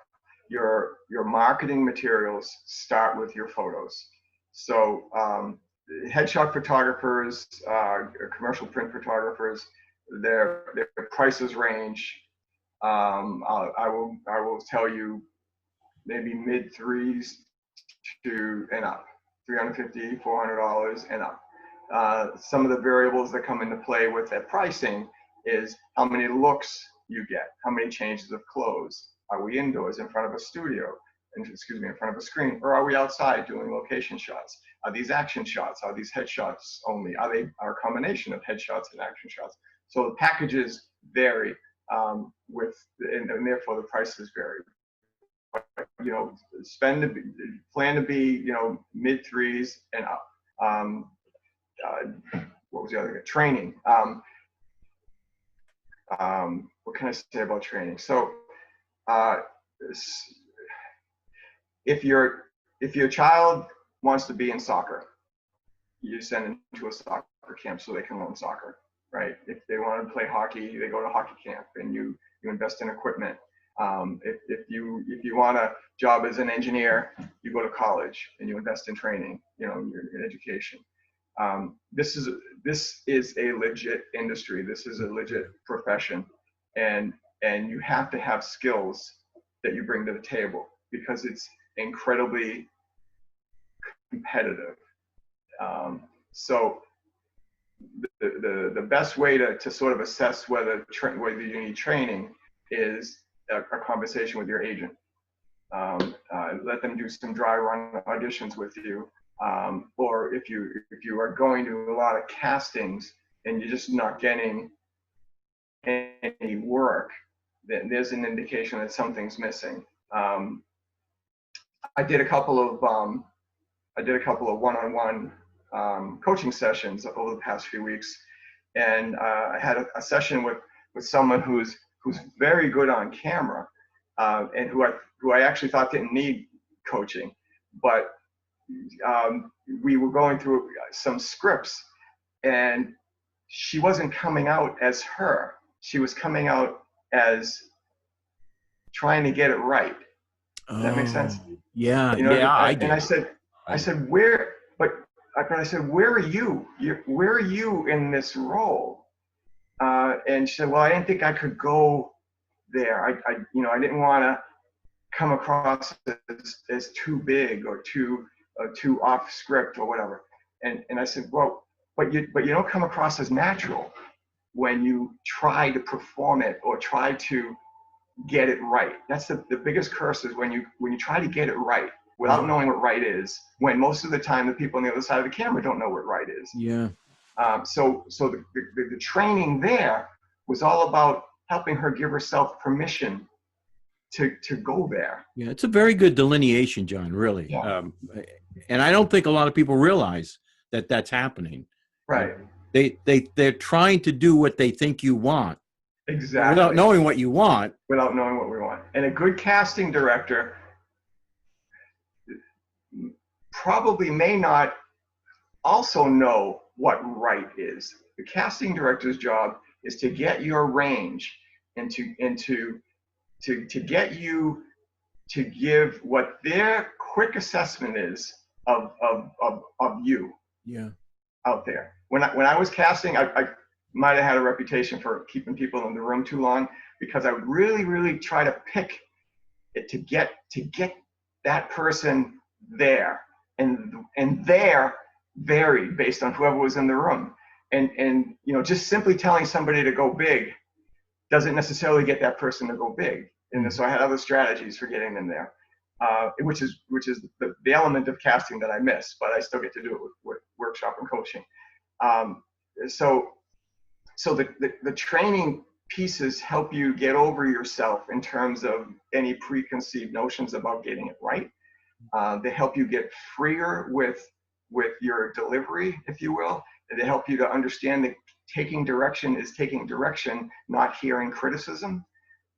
Your marketing materials start with your photos. So headshot photographers, commercial print photographers, their prices range. I will tell you, maybe mid threes and up, $350, $400 and up. Some of the variables that come into play with that pricing is how many looks you get, how many changes of clothes. Are we indoors in front of a studio, in front of a screen, or are we outside doing location shots? Are these action shots? Are these headshots only? Are they a combination of headshots and action shots? So the packages vary, and therefore the prices vary. Plan to be, mid threes and up. What was the other thing? Training. What can I say about training? So, if your child wants to be in soccer, you send them to a soccer camp so they can learn soccer, right? If they want to play hockey, they go to hockey camp, and you invest in equipment. If you want a job as an engineer, you go to college and you invest in training, in education. This is a legit industry. This is a legit profession, and you have to have skills that you bring to the table, because it's incredibly competitive. So the best way to sort of assess whether you need training is a conversation with your agent. Let them do some dry run auditions with you, or if you are going to a lot of castings and you're just not getting any work, then there's an indication that something's missing. I did a couple of one-on-one coaching sessions over the past few weeks, and I had a session with someone who's very good on camera, and who I actually thought didn't need coaching, but we were going through some scripts, and she wasn't coming out as her. She was coming out as trying to get it right. Does that make sense? Yeah, I did. And I said, where are you? Where are you in this role? And she said, well, I didn't think I could go there. I didn't want to come across as too big or too off script or whatever. And I said, well, but you don't come across as natural when you try to perform it or try to get it right. That's the biggest curse, is when you try to get it right without knowing what right is, when most of the time the people on the other side of the camera don't know what right is. Yeah. So the training there was all about helping her give herself permission to go there. Yeah, it's a very good delineation, John, really. Yeah. And I don't think a lot of people realize that that's happening. Right. They're trying to do what they think you want. Exactly. Without knowing what you want. Without knowing what we want. And a good casting director probably may not also know what right is. The casting director's job is to get your range and to get you to give what their quick assessment is of you. Yeah. Out there. When I was casting, I might have had a reputation for keeping people in the room too long, because I would really try to pick it to get that person there, and there varied based on whoever was in the room. And just simply telling somebody to go big doesn't necessarily get that person to go big. And so I had other strategies for getting them there, which is the element of casting that I miss, but I still get to do it with workshop and coaching. So the training pieces help you get over yourself in terms of any preconceived notions about getting it right. They help you get freer with your delivery, if you will. They help you to understand that taking direction is taking direction, not hearing criticism.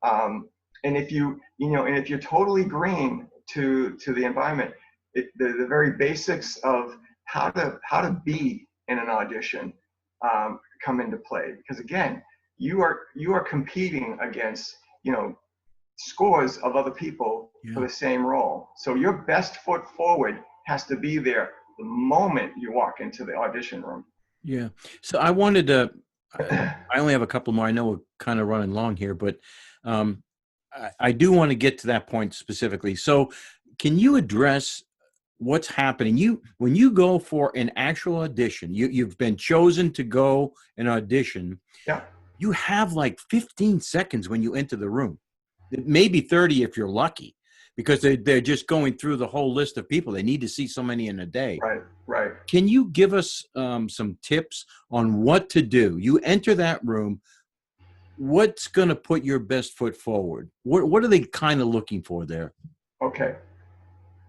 And if you're totally green to the environment, the very basics of how to be in an audition come into play, because again, you are competing against scores of other people for the same role. So your best foot forward has to be there the moment you walk into the audition room. Yeah. So I wanted to. I only have a couple more. I know we're kind of running long here, but I do want to get to that point specifically. So can you address what's happening? When you go for an actual audition, you've been chosen to go and audition. Yeah. You have like 15 seconds when you enter the room, maybe 30 if you're lucky, because they're just going through the whole list of people. They need to see so many in a day. Right. Can you give us some tips on what to do? You enter that room. What's going to put your best foot forward? What are they kind of looking for there? Okay.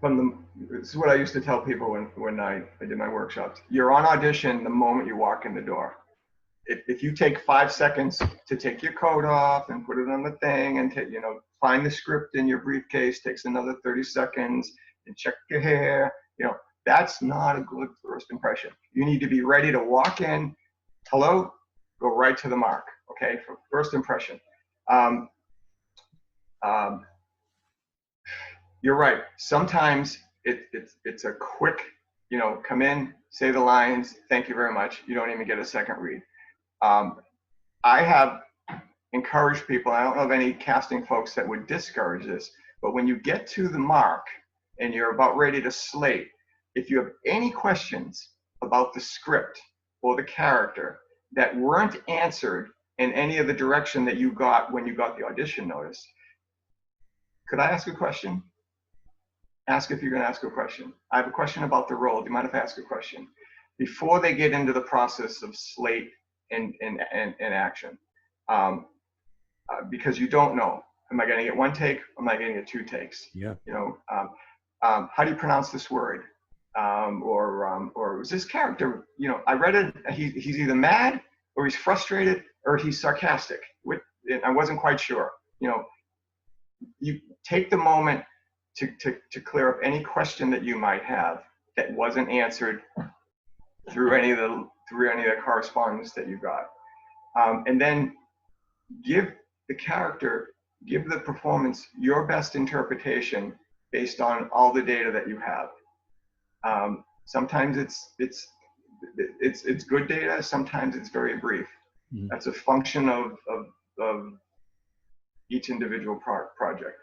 This is what I used to tell people when I did my workshops. You're on audition the moment you walk in the door. If you take 5 seconds to take your coat off and put it on the thing and find the script in your briefcase, takes another 30 seconds, and check your hair, that's not a good first impression. You need to be ready to walk in, hello, go right to the mark. Okay, for first impression. You're right. Sometimes it's a quick, come in, say the lines, thank you very much. You don't even get a second read. I have encouraged people, I don't know of any casting folks that would discourage this, but when you get to the mark and you're about ready to slate, if you have any questions about the script or the character that weren't answered in any of the direction that you got when you got the audition notice, could I ask a question? Ask if you're going to ask a question. I have a question about the role. Do you mind if I ask a question? Before they get into the process of slate and action. Because you don't know. Am I going to get one take? Am I going to get 2 takes? Yeah. How do you pronounce this word? Or is this character, I read it, he's either mad or he's frustrated or he's sarcastic. I wasn't quite sure. You take the moment to clear up any question that you might have that wasn't answered through any of the correspondence that you got, and then give the performance your best interpretation based on all the data that you have. Sometimes it's good data. Sometimes it's very brief. Mm-hmm. That's a function of each individual project.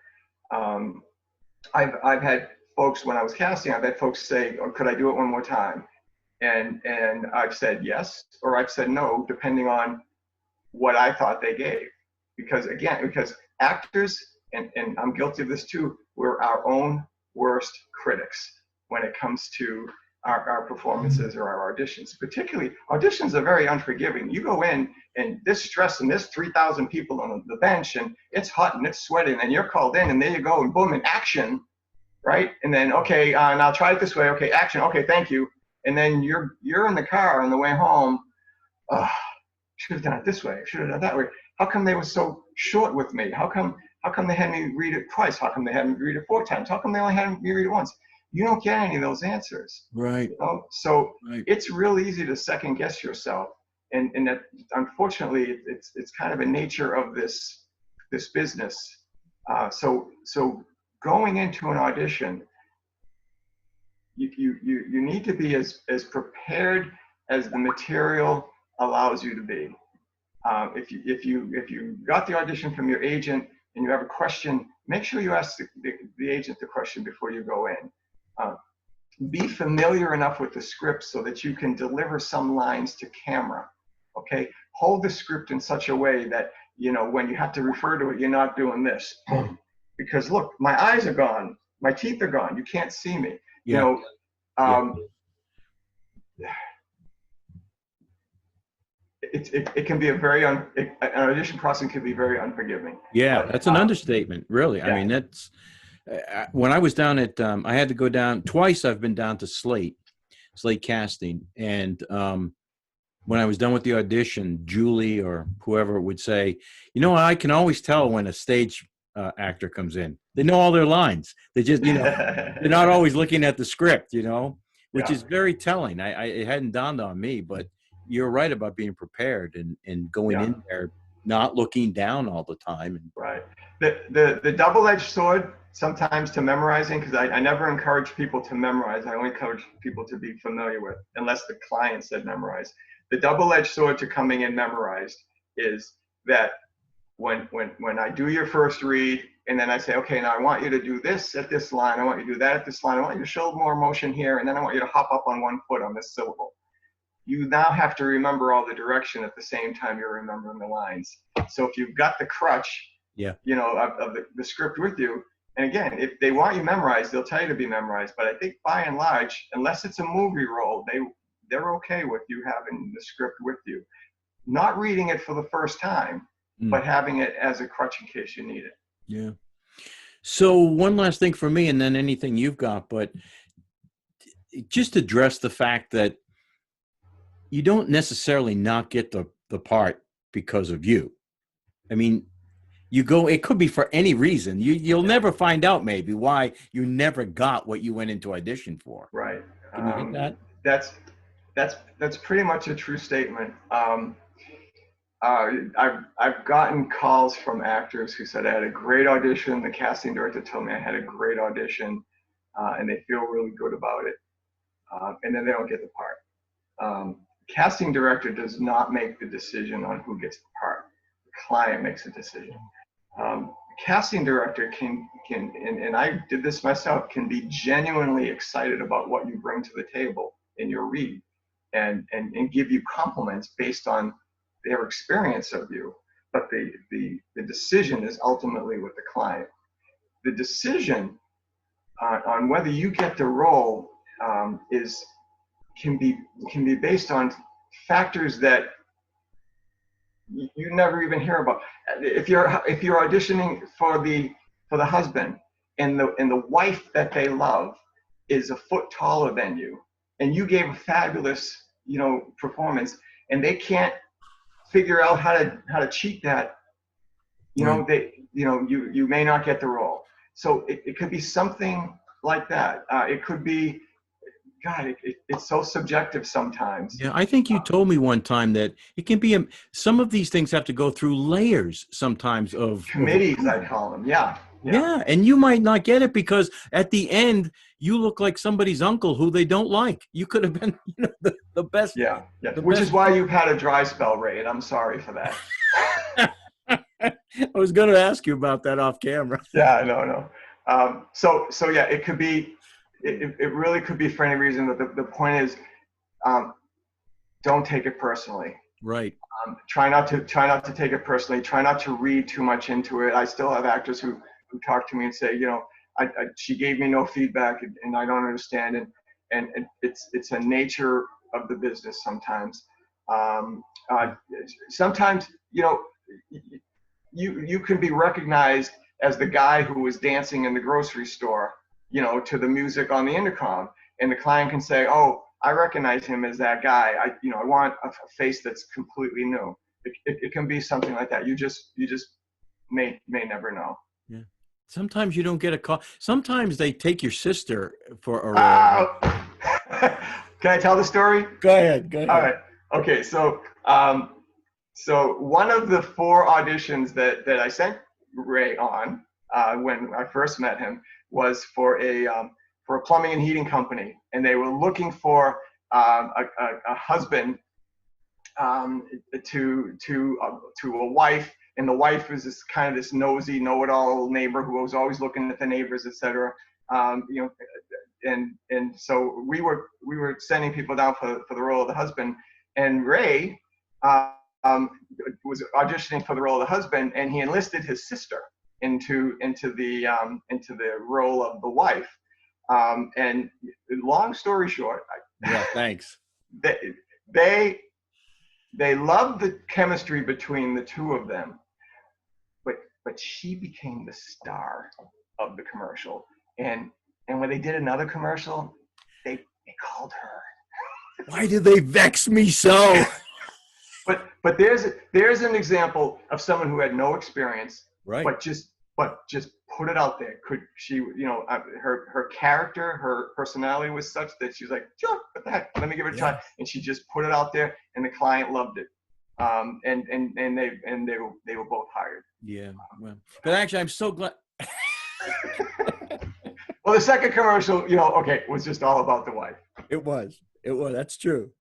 I've had folks, when I was casting, I've had folks say, "Oh, could I do it one more time?" And I've said yes, or I've said no, depending on what I thought they gave. Because actors, and I'm guilty of this too, we're our own worst critics when it comes to our performances or our auditions. Particularly, auditions are very unforgiving. You go in and there's stress and there's 3,000 people on the bench and it's hot and it's sweating and you're called in and there you go and boom, and action, right? And then, okay, now try it this way. Okay, action. Okay, thank you. And then you're in the car on the way home. Should have done it this way. Should have done it that way. How come they were so short with me? How come they had me read it twice? How come they had me read it 4 times? How come they only had me read it once? You don't get any of those answers. Right. You know? So Right. it's real easy to second guess yourself. And that, unfortunately, it's kind of a nature of this business. So going into an audition, you need to be as prepared as the material allows you to be. If you got the audition from your agent and you have a question, make sure you ask the agent the question before you go in. Be familiar enough with the script so that you can deliver some lines to camera. Okay, hold the script in such a way that, you know, when you have to refer to it, you're not doing this. Because look, my eyes are gone, my teeth are gone, you can't see me. Yeah. You know, it can be an audition process can be very unforgiving. Yeah, But, that's an understatement, really. yeah. I mean, that's when I was down at, I had to go down twice. I've been down to Slate casting. And when I was done with the audition, Julie or whoever would say, you know, I can always tell when a stage actor comes in. They know all their lines. They just, you know, they're not always looking at the script, you know, which is very telling. It hadn't dawned on me, but you're right about being prepared and going in there, not looking down all the time. Right. The double-edged sword sometimes to memorizing, because I never encourage people to memorize. I only encourage people to be familiar with, unless the client said memorize. The double-edged sword to coming in memorized is that when I do your first read, and then I say, okay, now I want you to do this at this line, I want you to do that at this line, I want you to show more emotion here, and then I want you to hop up on one foot on this syllable. You now have to remember all the direction at the same time you're remembering the lines. So if you've got the crutch, you know, of the script with you, and again, if they want you memorized, they'll tell you to be memorized. But I think by and large, unless it's a movie role, they're okay with you having the script with you. Not reading it for the first time, but having it as a crutch in case you need it. Yeah. So one last thing for me, and then anything you've got, but just address the fact that you don't necessarily not get the part because of you. I mean, it could be for any reason. You'll never find out maybe why you never got what you went into audition for. Right. Can you hit that? That's pretty much a true statement. I've gotten calls from actors who said I had a great audition. The casting director told me I had a great audition, and they feel really good about it, and then they don't get the part. Casting director does not make the decision on who gets the part. The client makes a decision. Casting director can, and I did this myself, can be genuinely excited about what you bring to the table in your read, and give you compliments based on their experience of you. But the decision is ultimately with the client. The decision on whether you get the role can be based on factors that you never even hear about. If you're auditioning for the husband, and the wife that they love is a foot taller than you, and you gave a fabulous, you know, performance, and they can't figure out how to cheat that, you know, you may not get the role. So it could be something like that. It could be, God, it's so subjective sometimes. Yeah, I think you told me one time that it can be some of these things have to go through layers sometimes of committees, I call them. Yeah, and you might not get it because at the end you look like somebody's uncle who they don't like. You could have been, you know, the best. Yeah. Which is why you've had a dry spell, Ray, and I'm sorry for that. I was going to ask you about that off camera. Yeah, no. So yeah, it could be, it really could be for any reason, but the point is, don't take it personally. Right. Try not to take it personally. Try not to read too much into it. I still have actors who talk to me and say, you know, she gave me no feedback and I don't understand. And it's a nature of the business sometimes. Sometimes, you know, you can be recognized as the guy who was dancing in the grocery store, you know, to the music on the intercom, and the client can say, oh, I recognize him as that guy. I want a face that's completely new. It can be something like that. You just may never know. Yeah. Sometimes you don't get a call. Sometimes they take your sister for a role. Can I tell the story? Go ahead. Go ahead. All right. Okay. So one of the 4 auditions that I sent Ray on when I first met him was for a plumbing and heating company, and they were looking for a husband to a wife, and the wife was this kind of this nosy, know-it-all neighbor who was always looking at the neighbors, etc. You know, and so we were sending people down for the role of the husband, and Ray was auditioning for the role of the husband, and he enlisted his sister into the role of the wife. And long story short, yeah, thanks. They loved the chemistry between the two of them, but she became the star of the commercial. And when they did another commercial, they called her. Why did they vex me so? But there's an example of someone who had no experience, right? But just put it out there. Could she, you know, her character, her personality was such that she was like, sure, what the heck, let me give it a try. And she just put it out there, and the client loved it. And they were both hired. Yeah, well, but actually, I'm so glad. Well, the second commercial, you know, okay, was just all about the wife. It was. That's true.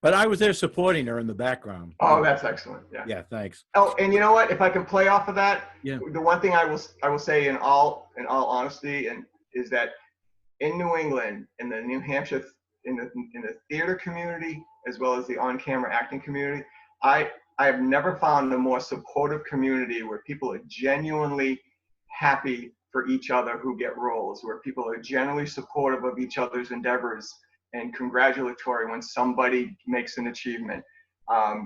But I was there supporting her in the background. Oh, that's excellent. Yeah. Yeah, thanks. Oh, and you know what? If I can play off of that, yeah. The one thing I will say in all honesty, and is that in New England, in the New Hampshire, in the theater community, as well as the on-camera acting community, I have never found a more supportive community where people are genuinely happy for each other who get roles, where people are genuinely supportive of each other's endeavors and congratulatory when somebody makes an achievement.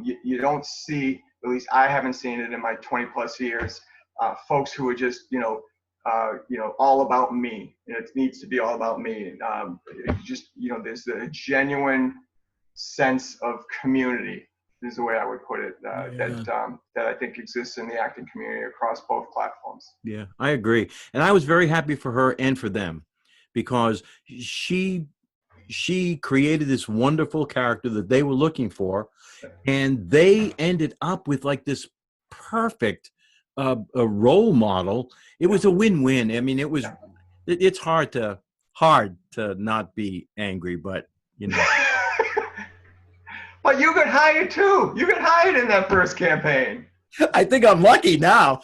You don't see, at least I haven't seen it in my 20 plus years, folks who are just, all about me. It needs to be all about me. There's a genuine sense of community, is the way I would put it, that I think exists in the acting community across both platforms. Yeah, I agree. And I was very happy for her and for them, because she created this wonderful character that they were looking for, and they ended up with like this perfect a role model. It was a win-win. I mean, it's hard to not be angry, but you know. But you got hired too. You got hired in that first campaign. I think I'm lucky now.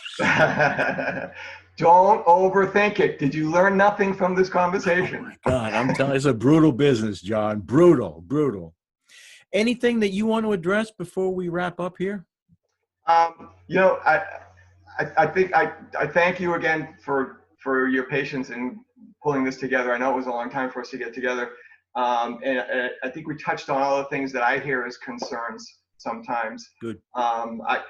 Don't overthink it. Did you learn nothing from this conversation? Oh my God, I'm telling you, it's a brutal business, John. Brutal. Anything that you want to address before we wrap up here? I think I thank you again for your patience in pulling this together. I know it was a long time for us to get together. And I think we touched on all the things that I hear as concerns sometimes. Good. I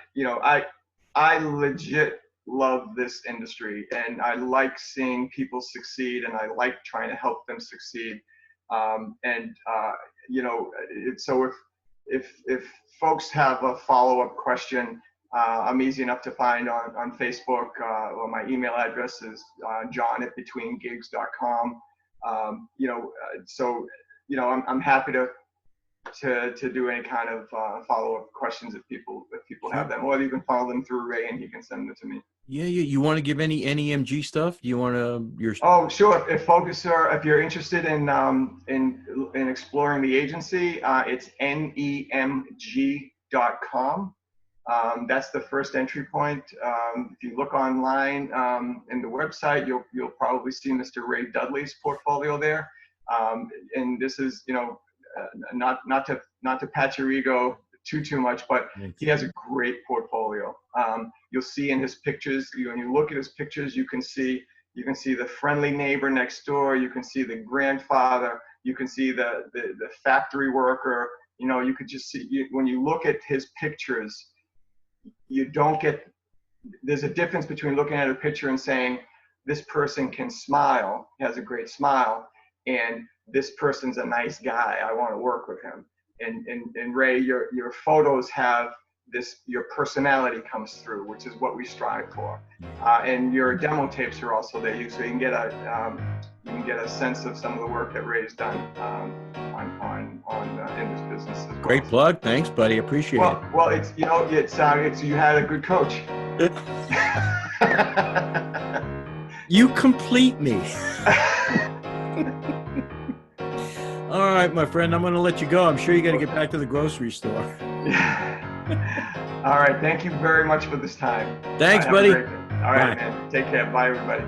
legit love this industry, and I like seeing people succeed, and I like trying to help them succeed. So if folks have a follow-up question, I'm easy enough to find on Facebook, or my email address is john@betweengigs.com. I'm happy to do any kind of follow-up questions if people have them, or you can follow them through Ray and he can send them to me. Yeah. You want to give any NEMG stuff? Do you want to Oh, sure. If you're interested in exploring the agency, it's NEMG.com. That's the first entry point. If you look online in the website, you'll probably see Mr. Ray Dudley's portfolio there. And this is, not to pat your ego too much, but he has a great portfolio. You'll see in his pictures, when you look at his pictures, you can see the friendly neighbor next door. You can see the grandfather. You can see the factory worker. You could just see, when you look at his pictures, there's a difference between looking at a picture and saying, this person can smile, he has a great smile, and this person's a nice guy, I want to work with him. And Ray, your photos have this, your personality comes through, which is what we strive for. And your demo tapes are also there, so you can get a sense of some of the work that Ray's done in this business as well. Great plug. Thanks, buddy. Appreciate it. Well, it's you had a good coach. You complete me. All right, my friend, I'm going to let you go. I'm sure you got to get back to the grocery store. All right. Thank you very much for this time. Thanks, buddy. All right, man. Take care. Bye, everybody.